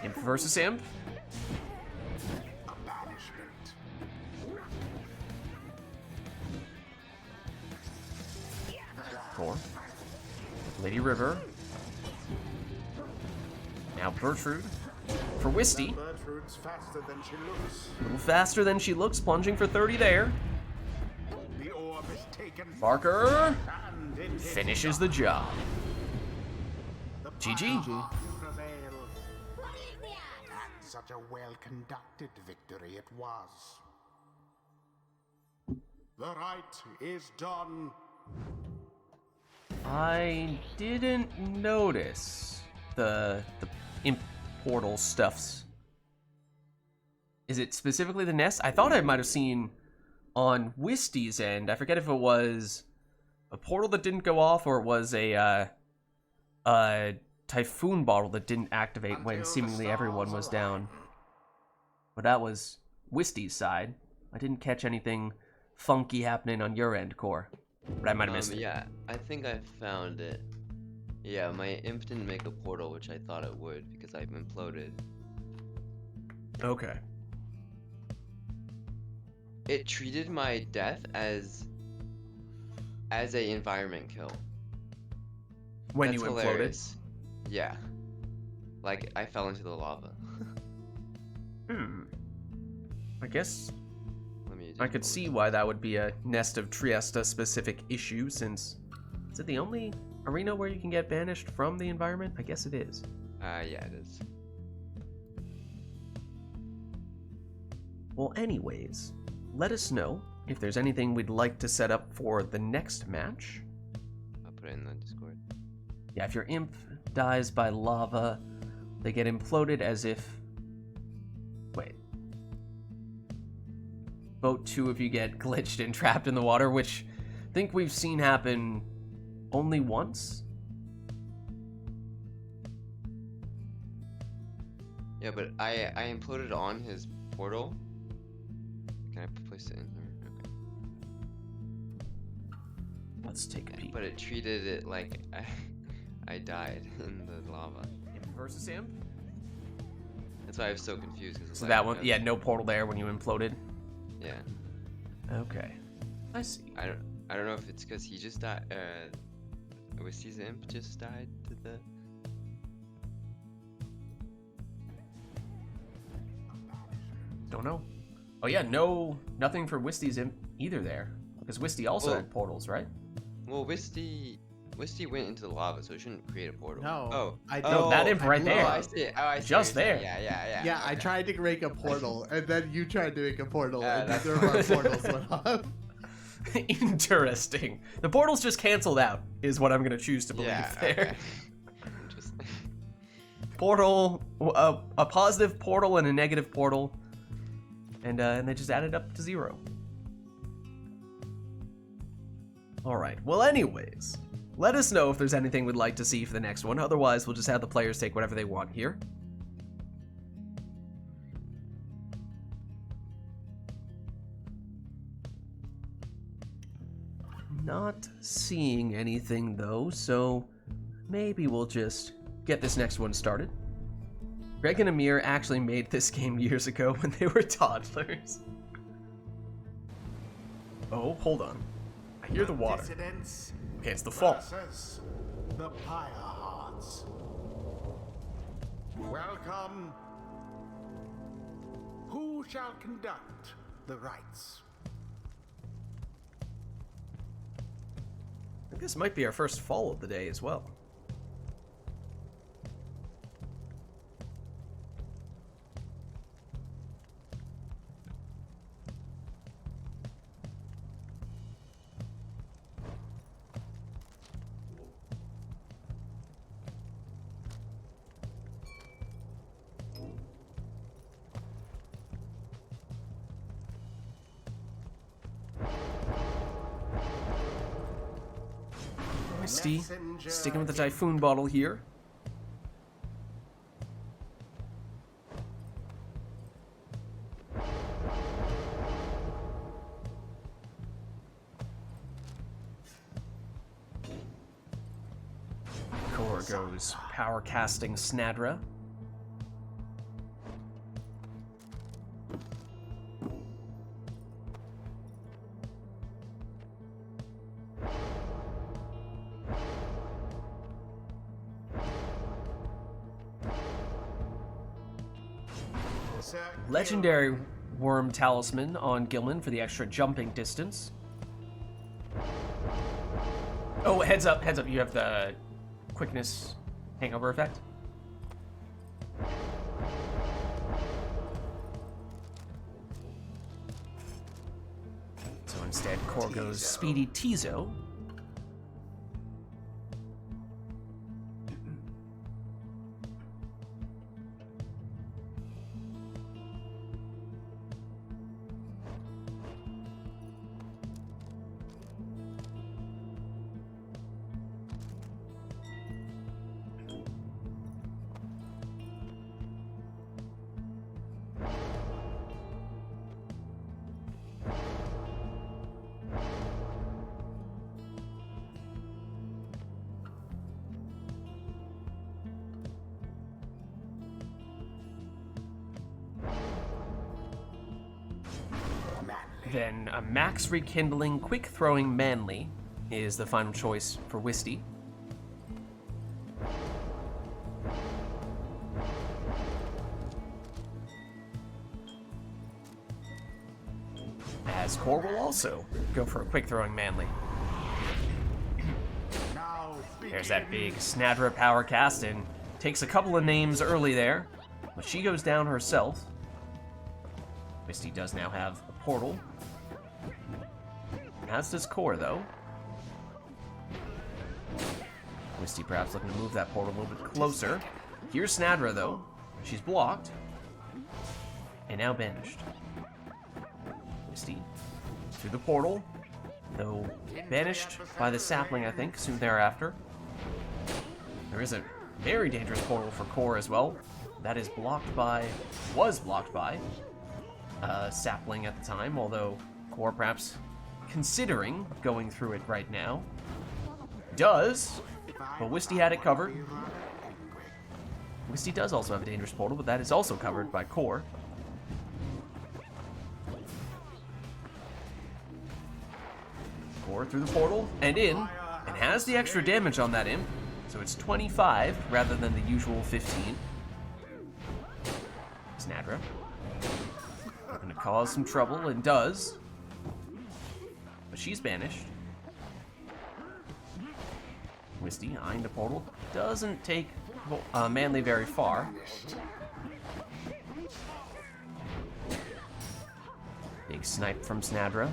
Imp versus Imp. Core. Lady River. Now Bertrude for Wisty. Bertrude's faster than she looks. A little faster than she looks, plunging for 30 there. The orb is taken. Barker And it finishes the job. GG. prevail. And such a well-conducted victory it was. The rite is done. I didn't notice the imp portal stuffs. Is it specifically the nest? I thought I might have seen on Wisty's end. I forget if it was a portal that didn't go off or it was a typhoon bottle that didn't activate when seemingly everyone was down. But that was Wisty's side. I didn't catch anything funky happening on your end, Core. But I might have missed it. Yeah, I think I found it. Yeah, my imp didn't make a portal, which I thought it would because I've imploded. Okay. It treated my death as a environment kill. When That's you imploded? hilarious. Yeah. Like, I fell into the lava. I guess Let me I could see why that would be a Nest of Triesta specific issue, since is it the only arena where you can get banished from the environment? I guess it is. yeah, it is. Well, anyways, let us know if there's anything we'd like to set up for the next match. I'll put it in the Discord. Yeah, if your imp dies by lava, they get imploded as if... Wait. Vote 2 if you get glitched and trapped in the water, which I think we've seen happen only once. Yeah, but I imploded on his portal. Can I place it in here? Okay. Let's take a peek. But it treated it like I died in the lava. Imp versus imp? That's why I was so confused. 'Cause it's So like, that one, yeah, no portal there when you imploded. Yeah. Okay, I see. I don't know if it's because he just died. Wisty's imp just died to the. Don't know. Oh yeah, nothing for Wisty's imp either there, because Wisty also had portals, right? Well, Wisty went into the lava, so it shouldn't create a portal. No. Oh. I Oh, don't. that imp right I there. Oh, I see. Oh, I see Just what you're saying. there. Yeah. Yeah, I okay. tried to make a portal, and then you tried to make a portal, and that's neither of our portals went off. Interesting. The portals just canceled out, is what I'm gonna choose to believe Yeah. there. Okay. Interesting. Portal, a positive portal and a negative portal, and they just added up to 0. All right. Well, anyways, let us know if there's anything we'd like to see for the next one. Otherwise, we'll just have the players take whatever they want here. Not seeing anything though, so maybe we'll just get this next one started. Greg and Amir actually made this game years ago when they were toddlers. Oh, hold on. I hear the water. Dissidents Okay, it's the fall. versus the Pyre Hearts. Welcome. Who shall conduct the rites? I think this might be our first fall of the day as well. Misty, sticking with the Typhoon bottle here. Core goes power casting Snadra. Legendary Worm Talisman on Gilman for the extra jumping distance. Oh, heads up, you have the quickness hangover effect. So instead, Core goes Speedy Tizo. Then a max rekindling, quick throwing Manly is the final choice for Wisty. As Core will also go for a quick throwing Manly. Now There's that big Snadra power cast and takes a couple of names early there, but she goes down herself. Misty does now have a portal. As does Core, though. Misty perhaps looking to move that portal a little bit closer. Here's Snadra, though. She's blocked. And now banished. Misty through the portal, though banished by the sapling, I think, soon thereafter. There is a very dangerous portal for Core as well. That is was blocked by sapling at the time, although Core perhaps considering going through it right now. Does, but Wisty had it covered. Wisty does also have a dangerous portal, but that is also covered by Core. Core through the portal and in, and has the extra damage on that imp, so it's 25 rather than the usual 15. Snadra going to cause some trouble, and does. But she's banished. Wisty eyeing the portal. Doesn't take Manly very far. Big snipe from Snadra.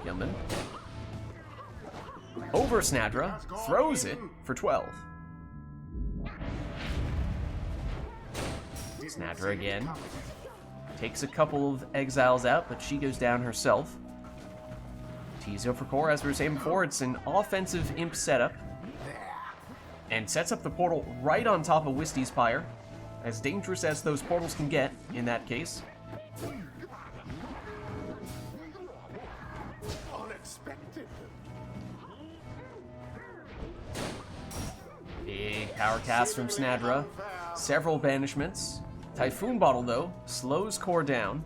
Gilman. Over Snadra. Throws it for 12. Snadra again. Takes a couple of exiles out, but she goes down herself. Tizo for Core, as we were saying before, it's an offensive imp setup. And sets up the portal right on top of Wisty's Pyre. As dangerous as those portals can get, in that case. Big power cast from Snadra. Several banishments. Typhoon Bottle, though, slows Core down.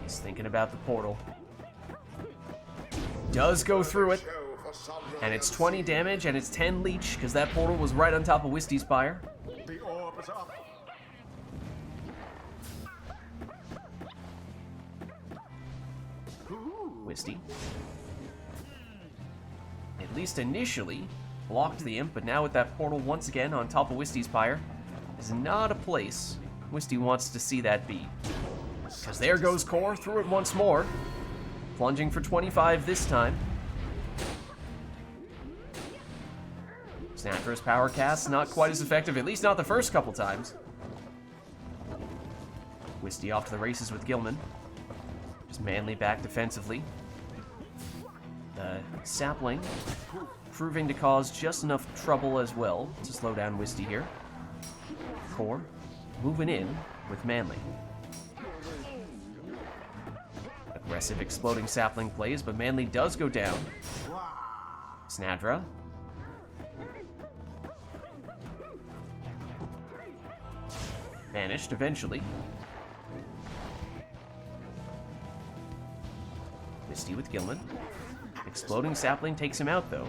He's thinking about the portal. Does go through it. And it's 20 damage and it's 10 leech, because that portal was right on top of Wisty's Pyre. The orb is up. Wisty. At least initially, blocked the imp, but now with that portal once again on top of Wisty's Pyre, is not a place Wisty wants to see that be. Because there goes Core, through it once more. Plunging for 25 this time. Snadra's power cast, not quite as effective, at least not the first couple times. Wisty off to the races with Gilman. Just Manly back defensively. The sapling proving to cause just enough trouble as well to slow down Wisty here. Core moving in with Manly. Aggressive exploding sapling plays, but Manly does go down. Snadra. Vanished eventually. Misty with Gilman. Exploding sapling takes him out, though.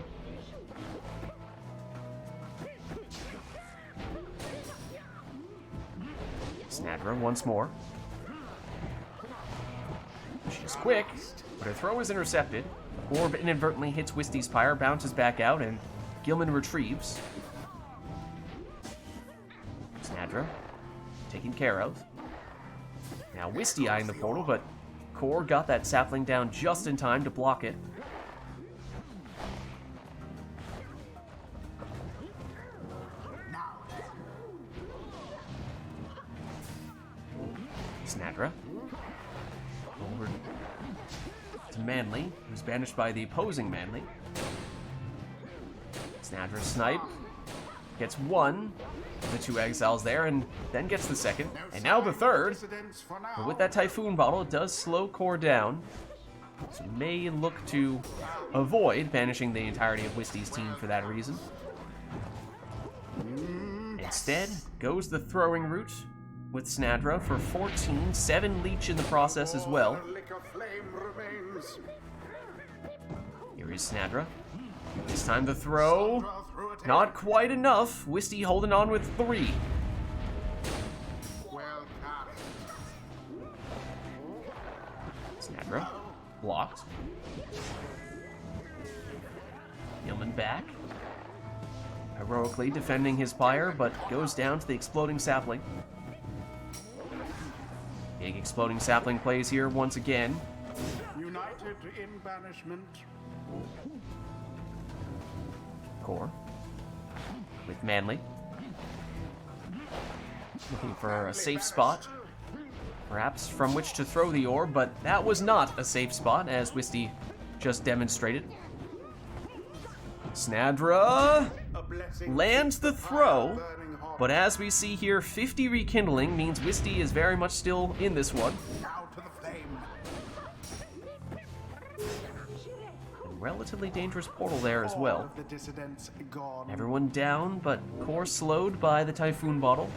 Snadra once more. She's quick, but her throw is intercepted. Orb inadvertently hits Wisty's Pyre, bounces back out, and Gilman retrieves. Snadra taken care of. Now Wisty eyeing the portal, but Core got that sapling down just in time to block it. Snadra. Over to Manly, who's banished by the opposing Manly. Snadra snipe. Gets one of the two exiles there, and then gets the second. And now the third. But with that Typhoon Bottle, it does slow Core down. So may look to avoid banishing the entirety of Wisty's team for that reason. Instead, goes the throwing route with Snadra for 14, 7 leech in the process as well. Here is Snadra. This time the throw. Not quite enough. Wisty holding on with 3. Snadra. Blocked. Gilman back. Heroically defending his Pyre, but goes down to the exploding sapling. Big exploding sapling plays here once again. United in banishment. Core. With Manly. Looking for a safe spot. Perhaps from which to throw the orb, but that was not a safe spot, as Wisty just demonstrated. Snadra lands the throw, but as we see here, 50 rekindling means Wisty is very much still in this one. Now to the flame. Relatively dangerous portal there as well. The dissidents gone. Everyone down, but Core slowed by the Typhoon Bottle.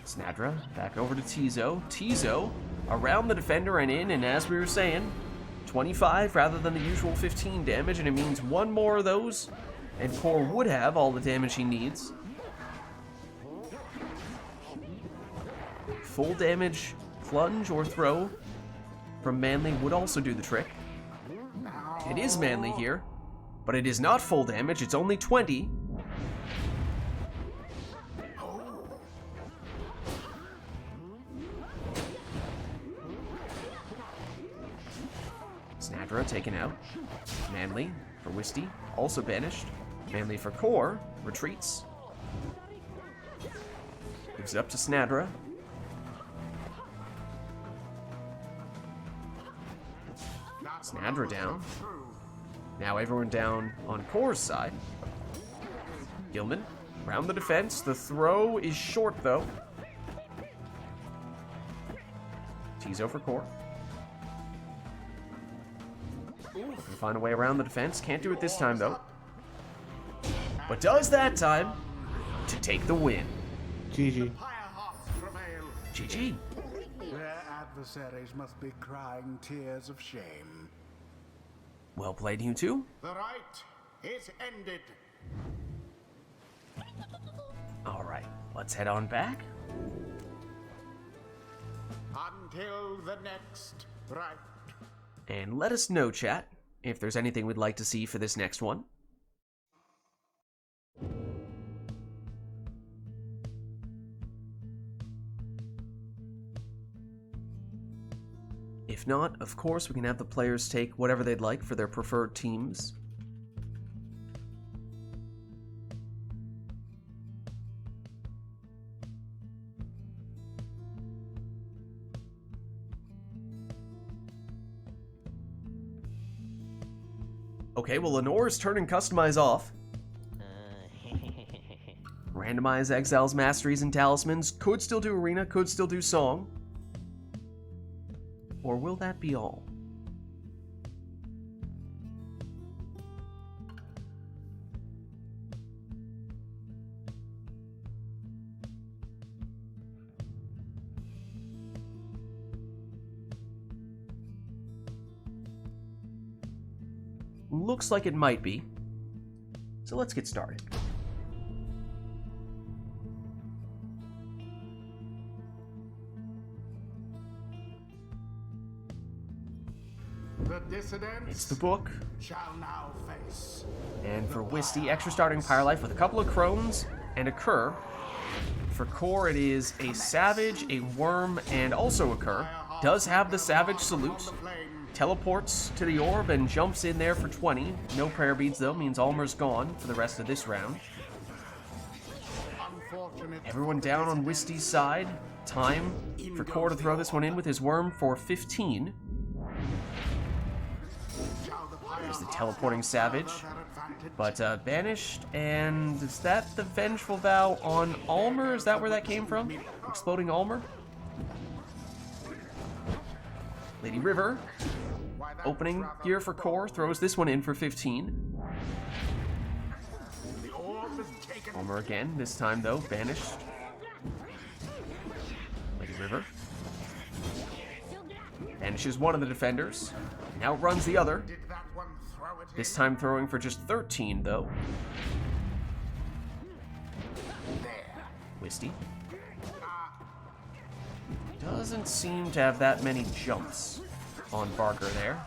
Snadra back over to Tizo. Tizo around the defender and in, and as we were saying, 25 rather than the usual 15 damage, and it means one more of those, and Core would have all the damage he needs. Full damage plunge or throw from Manly would also do the trick. It is Manly here, but it is not full damage, it's only 20. Snadra taken out. Manly for Wisty, also banished. Manly for Core, retreats. Gives it up to Snadra. Snadra down. Now everyone down on Core's side. Gilman, round the defense. The throw is short though. Tizo for Core. find a way around the defense. Can't do it this time, though. But does that time to take the win. GG. Pyrehearts prevail. GG. Their adversaries must be crying tears of shame. Well played, you two. The rite is ended. Alright, let's head on back. Until the next rite. And let us know, chat, if there's anything we'd like to see for this next one. If not, of course, we can have the players take whatever they'd like for their preferred teams. Okay, well, Lenore's turning Customize off. Randomize Exiles, Masteries, and Talismans. Could still do Arena, could still do Song. Or will that be all? Looks like it might be. So let's get started. The dissidents It's the book. shall now face. And for Wisty, extra starting Pyre Life with a couple of Crones and a Cur. For Core, it is a Savage, a Worm, and also a Cur. Does have the Savage Salute. Teleports to the orb and jumps in there for 20. No prayer beads, though, means Almer's gone for the rest of this round. Everyone down on Wisty's side. Time for Core to throw this one in with his Worm for 15. There's the teleporting Savage. But banished, and is that the Vengeful Vow on Almer? Is that where that came from? Exploding Almer? Lady River, opening here for Core, throws this one in for 15. Almer again, this time though, banished. Lady River. Banishes one of the defenders, now runs the other. This time throwing for just 13, though. Wisty. Doesn't seem to have that many jumps on Barker there.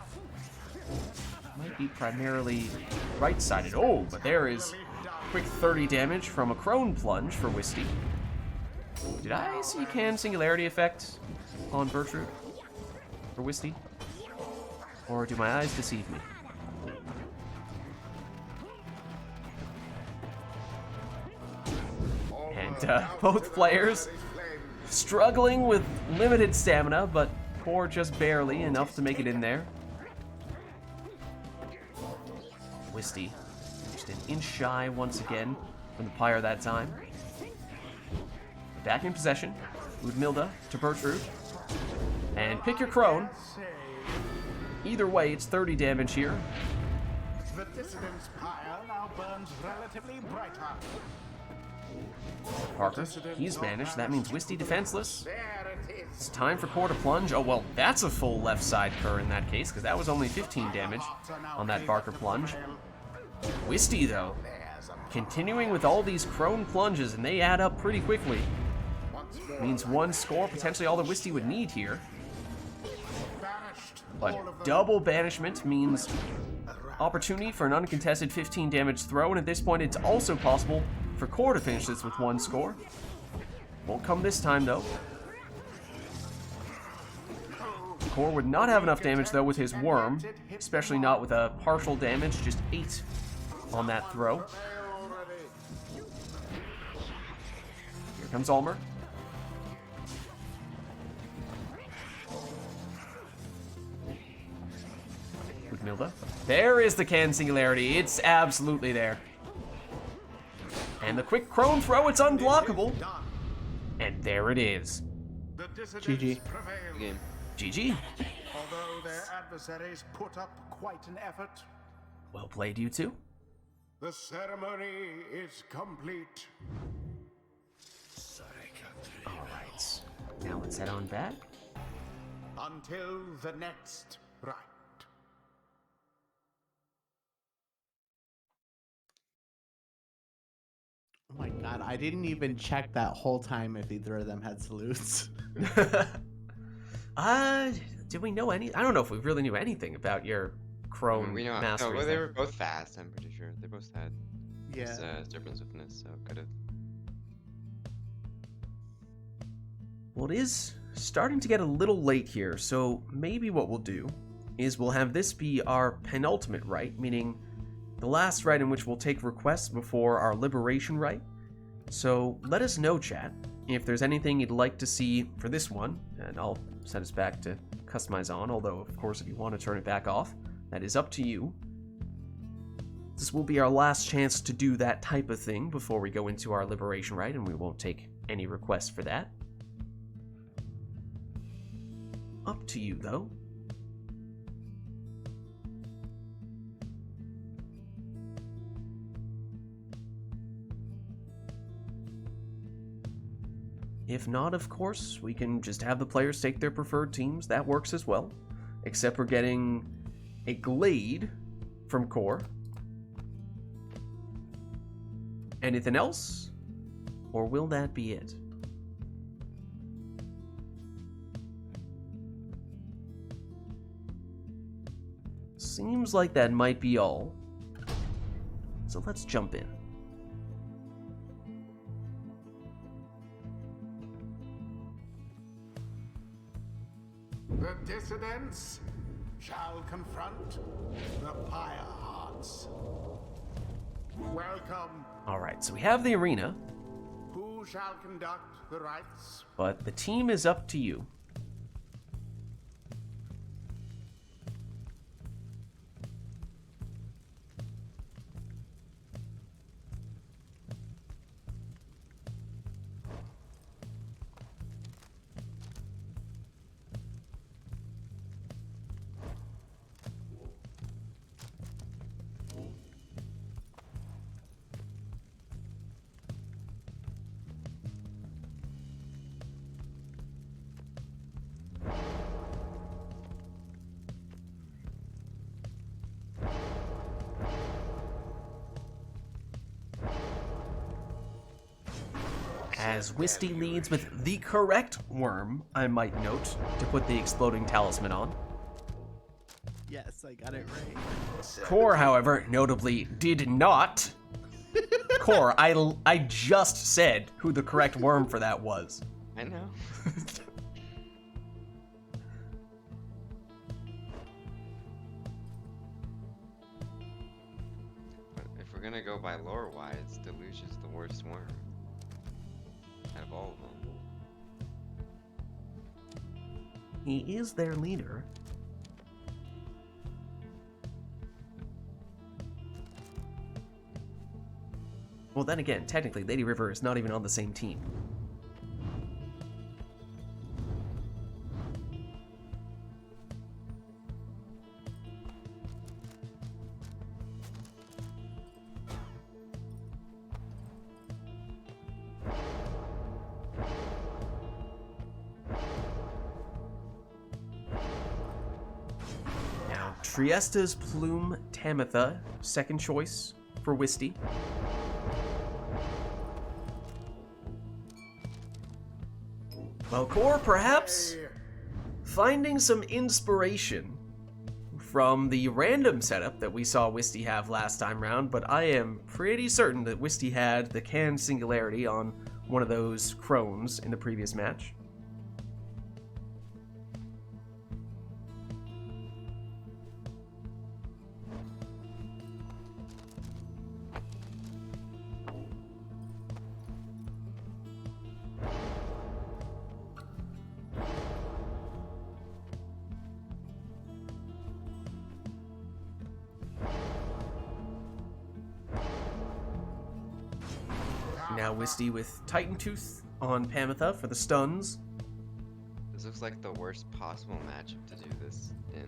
Might be primarily right-sided. Oh, but there is quick 30 damage from a Crone Plunge for Wisty. Did I see a Can Singularity effect on Bertrude for Wisty? Or do my eyes deceive me? And both players struggling with limited stamina, but Core just barely enough to make it in there. Wisty, just an inch shy once again from the Pyre that time. Back in possession, Ludmilda to Bertrude. And pick your Crone. Either way, it's 30 damage here. The dissident's pyre now burns relatively brighter. Parker, he's banished. That means Wisty defenseless. There it is. It's time for Core to plunge. Oh, well, that's a full left side Cur in that case, because that was only 15 damage on that Barker plunge. Wisty, though, continuing with all these Crone plunges, and they add up pretty quickly. Means one score, potentially all that Wisty would need here. But double banishment means opportunity for an uncontested 15 damage throw, and at this point it's also possible for Core to finish this with one score. Won't come this time, though. Core would not have enough damage, though, with his Worm, especially not with a partial damage, just 8 on that throw. Here comes Almer. Ludmilda. There is the Can Singularity. It's absolutely there. And the quick Crone throw, it's unblockable. And there it is. GG. Game. GG. Although their adversaries put up quite an effort, Well played, you two. the ceremony is complete. Alright. Now let's head on back. Until the next rite. Oh my god, I didn't even check that whole time if either of them had salutes. Did we know any? I don't know if we really knew anything about your crone We know. masteries. No, they there. were both fast. I'm pretty sure they both had this, Yeah. serpent swiftness, so could have. Well, it is starting to get a little late here, so maybe what we'll do is we'll have this be our penultimate rite, meaning the last rite in which we'll take requests before our liberation rite. So let us know, chat, if there's anything you'd like to see for this one, and I'll set us back to customize on, although, of course, if you want to turn it back off, that is up to you. This will be our last chance to do that type of thing before we go into our liberation rite, and we won't take any requests for that. Up to you, though. If not, of course, we can just have the players take their preferred teams. That works as well. Except we're getting a Glade from Core. Anything else? Or will that be it? Seems like that might be all. So let's jump in. The dissidents shall confront the Pyre Hearts. Welcome. Alright, so we have the arena, Who shall conduct the rites? but the team is up to you. As Wisty leads with the correct worm, I might note, to put the exploding talisman on. Yes, I got it right. Core, however, notably did not. Core, I just said who the correct worm for that was. I know. But if we're gonna go by lore wise, Deluge is the worst worm out of all of them. He is their leader. Well, then again, technically, Lady River is not even on the same team. Now, Triesta's Plume Tamitha, second choice for Wisty. Well, Core, perhaps finding some inspiration from the random setup that we saw Wisty have last time round, but I am pretty certain that Wisty had the canned singularity on one of those crones in the previous match. Now Wisty with Titan Tooth on Pamitha for the stuns. This looks like the worst possible matchup to do this in.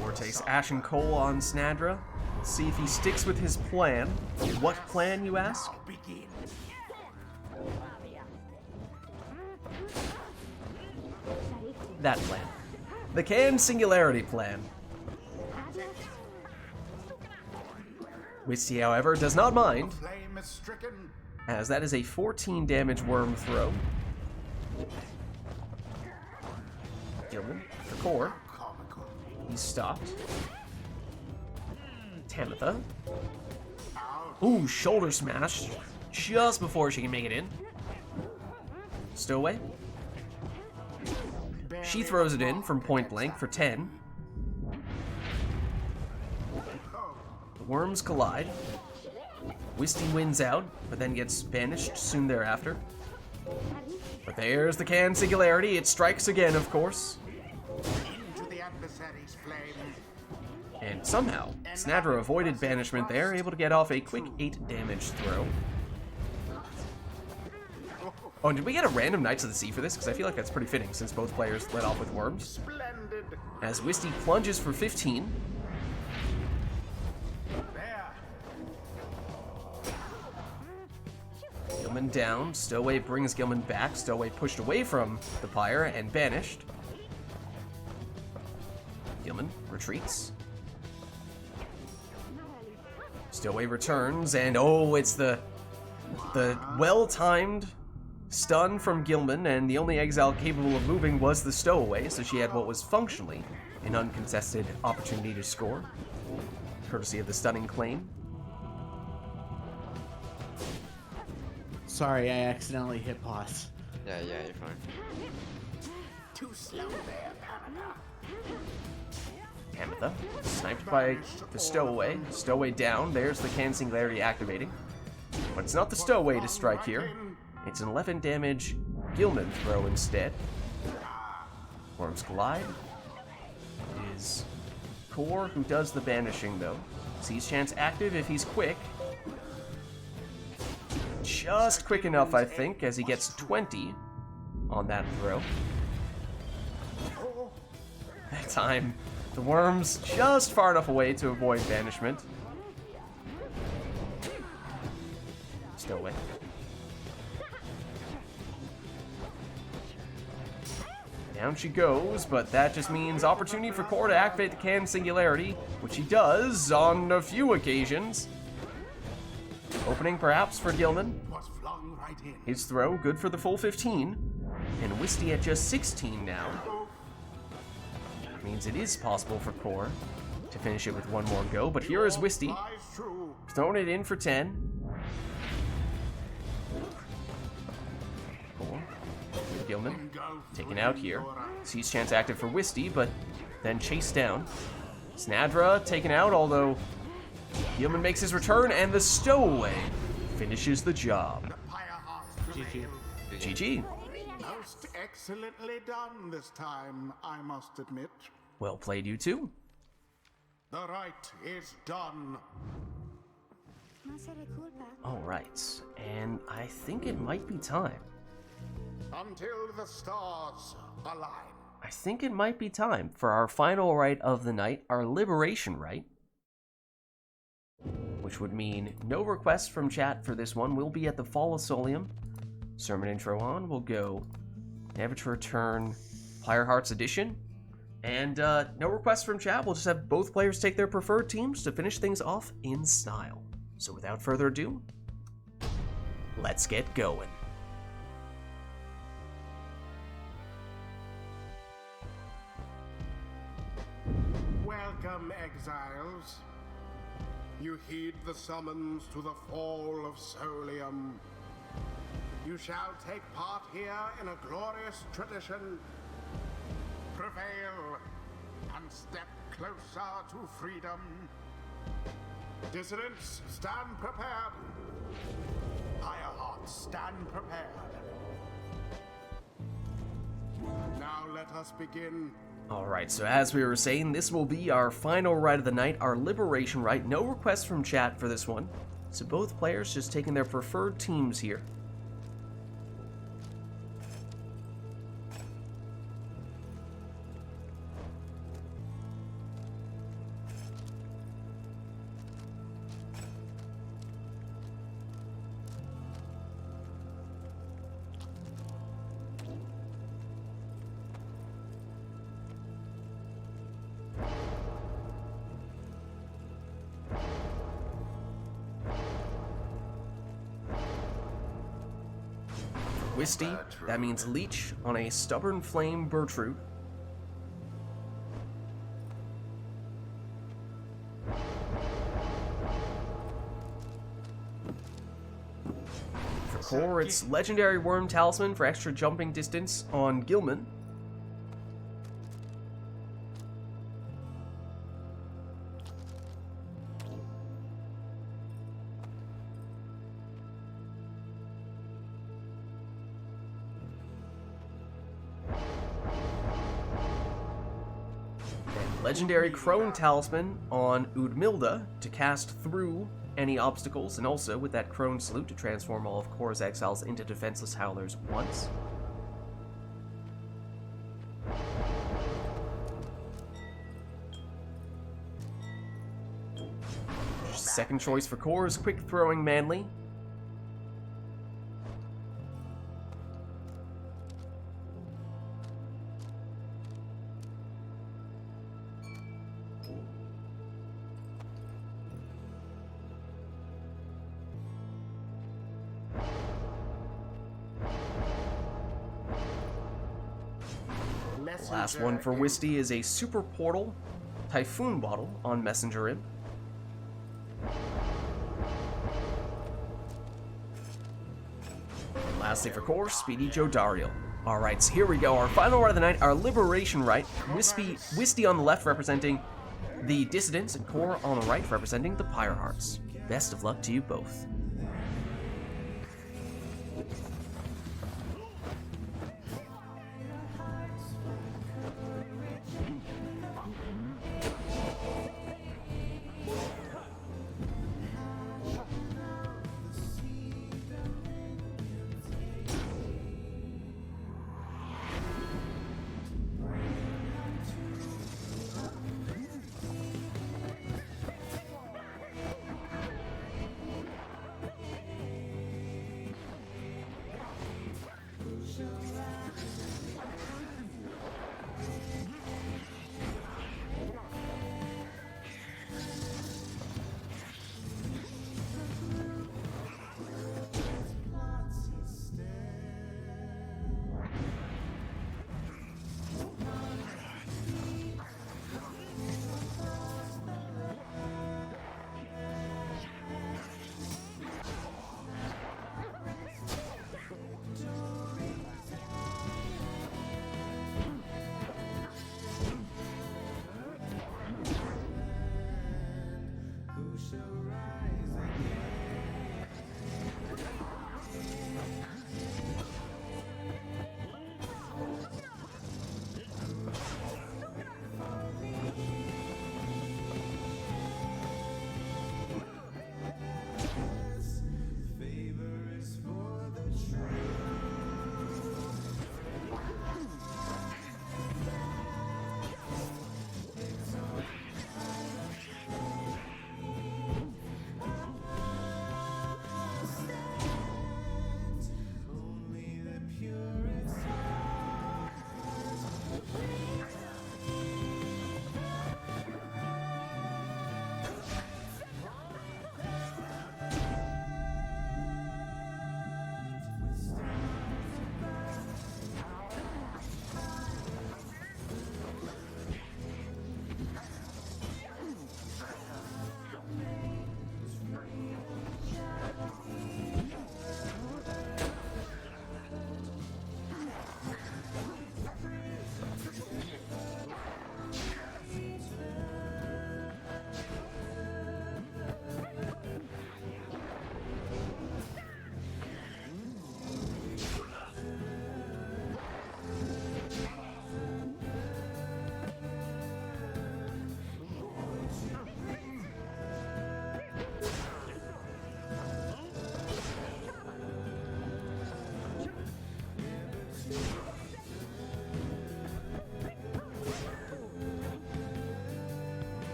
Core takes Ashen Coal on Snadra. See if he sticks with his plan. What plan, you ask? Begin. That plan. The Can Singularity plan. Wisty, however, does not mind, Flame is stricken. as that is a 14 damage worm throw. Gilman for Core. Comical. He's stopped. Tamitha. Out. Ooh, shoulder smash just before she can make it in. Stowaway. She throws it in from point blank for 10. The worms collide. Wisty wins out, but then gets banished soon thereafter. But there's the Can Singularity. It strikes again, of course. Into the adversary's flame. And somehow, Snadra avoided banishment there, able to get off a quick 8 damage throw. Oh, and did we get a random Knights of the Sea for this? Because I feel like that's pretty fitting, since both players let off with worms. Splendid. As Wisty plunges for 15. There. Gilman down. Stowaway brings Gilman back. Stowaway pushed away from the Pyre and banished. Gilman retreats. Stowaway returns, and oh, it's the well-timed stun from Gilman, and the only exile capable of moving was the Stowaway, so she had what was functionally an uncontested opportunity to score, courtesy of the stunning claim. Sorry, I accidentally hit pause. Yeah, you're fine. Too slow there, Tamitha. Tamitha, sniped by the Stowaway. Stowaway down, there's the Can Singularity activating. But it's not the Stowaway to strike here. It's an 11 damage Gilman throw instead. Worms collide. It is Core who does the banishing though. Sees chance active if he's quick. Just quick enough, I think, as he gets 20 on that throw. That time, the worms just far enough away to avoid banishment. Stowaway. Down she goes, but that just means opportunity for Core to activate the Can Singularity, which he does on a few occasions. Opening perhaps for Gilman. Was flung right in. His throw, good for the full 15. And Wisty at just 16 now. Means it is possible for Core to finish it with one more go, but here is Wisty, Lies true. throwing it in for 10. Core, with Gilman, taken out here. Sees chance active for Wisty, but then chased down. Snadra taken out, although Gilman makes his return, and the Stowaway finishes the job. The Pyre heart GG. GG. Most excellently done this time, I must admit. Well played, you two. The rite is done. Alright, and I think it might be time. Until the stars align. I think it might be time for our final rite of the night, our liberation rite. Which would mean no requests from chat for this one. We'll be at the Fall of Solium. Sermon intro on. We'll go Never to Return Pyre Hearts Edition. And no requests from chat. We'll just have both players take their preferred teams to finish things off in style. So without further ado, let's get going. Welcome, exiles. You heed the summons to the Fall of Solium. You shall take part here in a glorious tradition. Prevail and step closer to freedom. Dissidents, stand prepared. Pyre hearts, stand prepared. Now let us begin. Alright, so as we were saying, this will be our final rite of the night, our liberation rite. No requests from chat for this one. So both players just taking their preferred teams here. Wisty, that means Leech on a Stubborn Flame Bertrude. For Core, it's Legendary Worm Talisman for extra jumping distance on Gilman. Legendary Crone Talisman on Udmilda to cast through any obstacles, and also with that Crone Salute to transform all of Core's exiles into defenseless howlers once. Second choice for Core is Quick Throwing Manly. Last one for Wisty is a Super Portal Typhoon Bottle on Messenger Imp. Lastly for Core, Speedy Joe Dario. Alright, so here we go, our final rite of the night, our Liberation Rite. Wisty on the left representing the Dissidents, and Core on the right representing the Pyre Hearts. Best of luck to you both.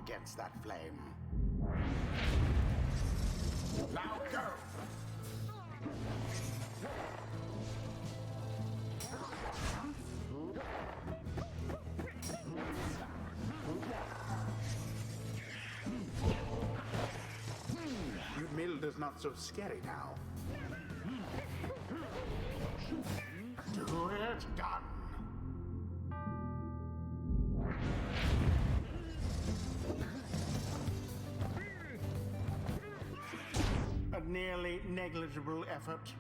against that flame. Now go! Milda's not so scary now. Do it, done. A nearly negligible effort.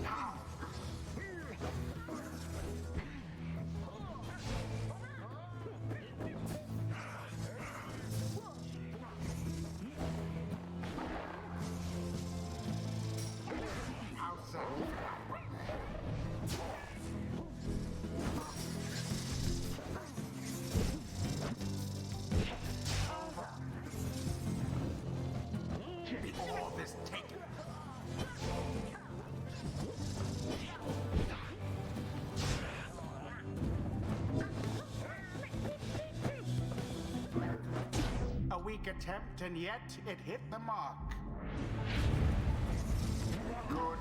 Now. Attempt, and yet it hit the mark. Good.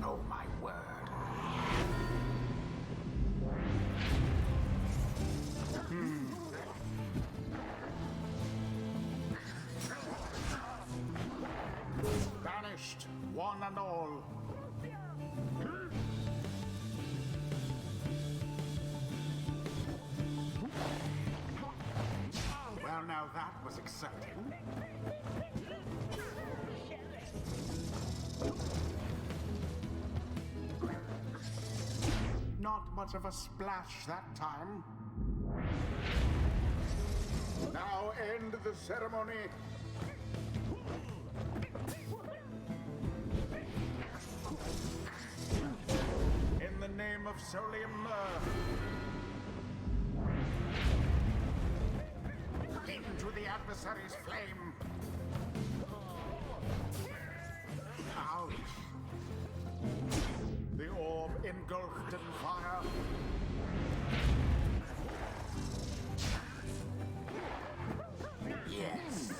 Oh my word. Vanished, one and all. Now that was exciting. Not much of a splash that time. Now end the ceremony. In the name of Solium, into the adversary's flame. Ouch. The orb engulfed in fire. Yes.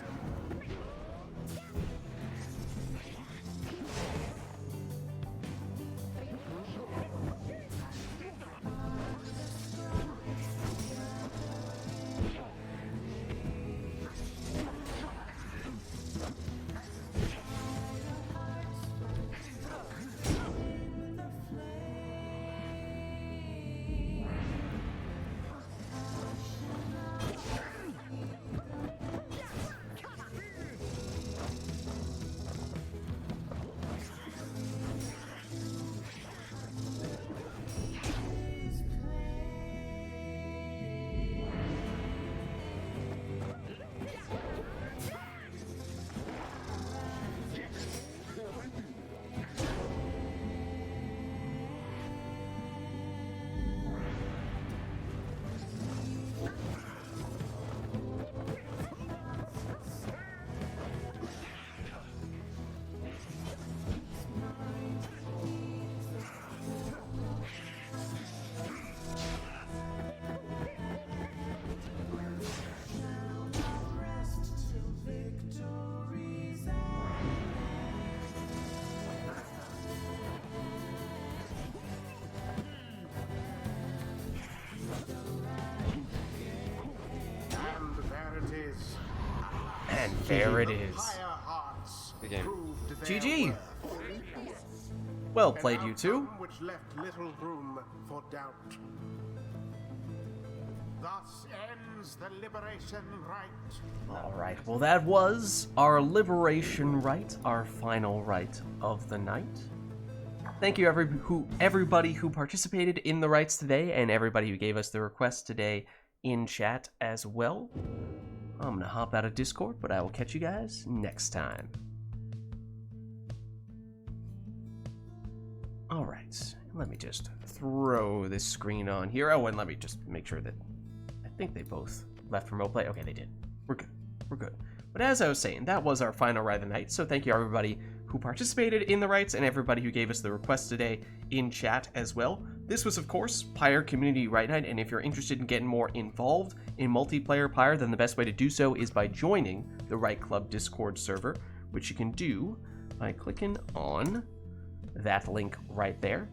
And there it is. Good game. GG! Well played, you two. Which left little room for doubt. Thus ends the liberation rite. Alright, well that was our liberation rite, our final rite of the night. Thank you everybody who participated in the rites today, and everybody who gave us the requests today in chat as well. I'm gonna hop out of Discord, but I will catch you guys next time. Alright, let me just throw this screen on here. Oh, and let me just make sure that I think they both left remote play. Okay, they did. We're good. We're good. But as I was saying, that was our final ride of the night, so thank you everybody who participated in the rites and everybody who gave us the request today in chat as well. This was, of course, Pyre Community Rite Night, and if you're interested in getting more involved in multiplayer Pyre, then the best way to do so is by joining the Rite Club Discord server, which you can do by clicking on that link right there.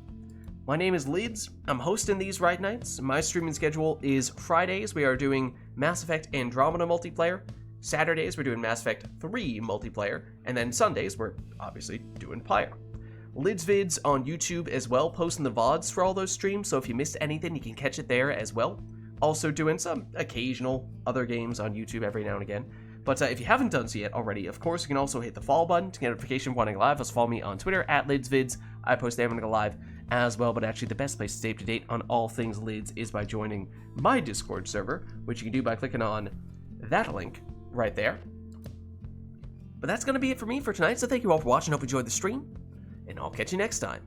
My name is Lids. I'm hosting these Rite Nights. My streaming schedule is Fridays, we are doing Mass Effect Andromeda multiplayer. Saturdays, we're doing Mass Effect 3 multiplayer. And then Sundays, we're obviously doing Pyre. Lids Vids on YouTube as well, posting the VODs for all those streams, so if you missed anything, you can catch it there as well. Also doing some occasional other games on YouTube every now and again. But if you haven't done so yet already, of course, you can also hit the follow button to get notification when I go live. Also follow me on Twitter, @LidsVids. I post there when I go live as well, but actually the best place to stay up to date on all things Lids is by joining my Discord server, which you can do by clicking on that link right there. But that's going to be it for me for tonight, so thank you all for watching. Hope you enjoyed the stream, and I'll catch you next time.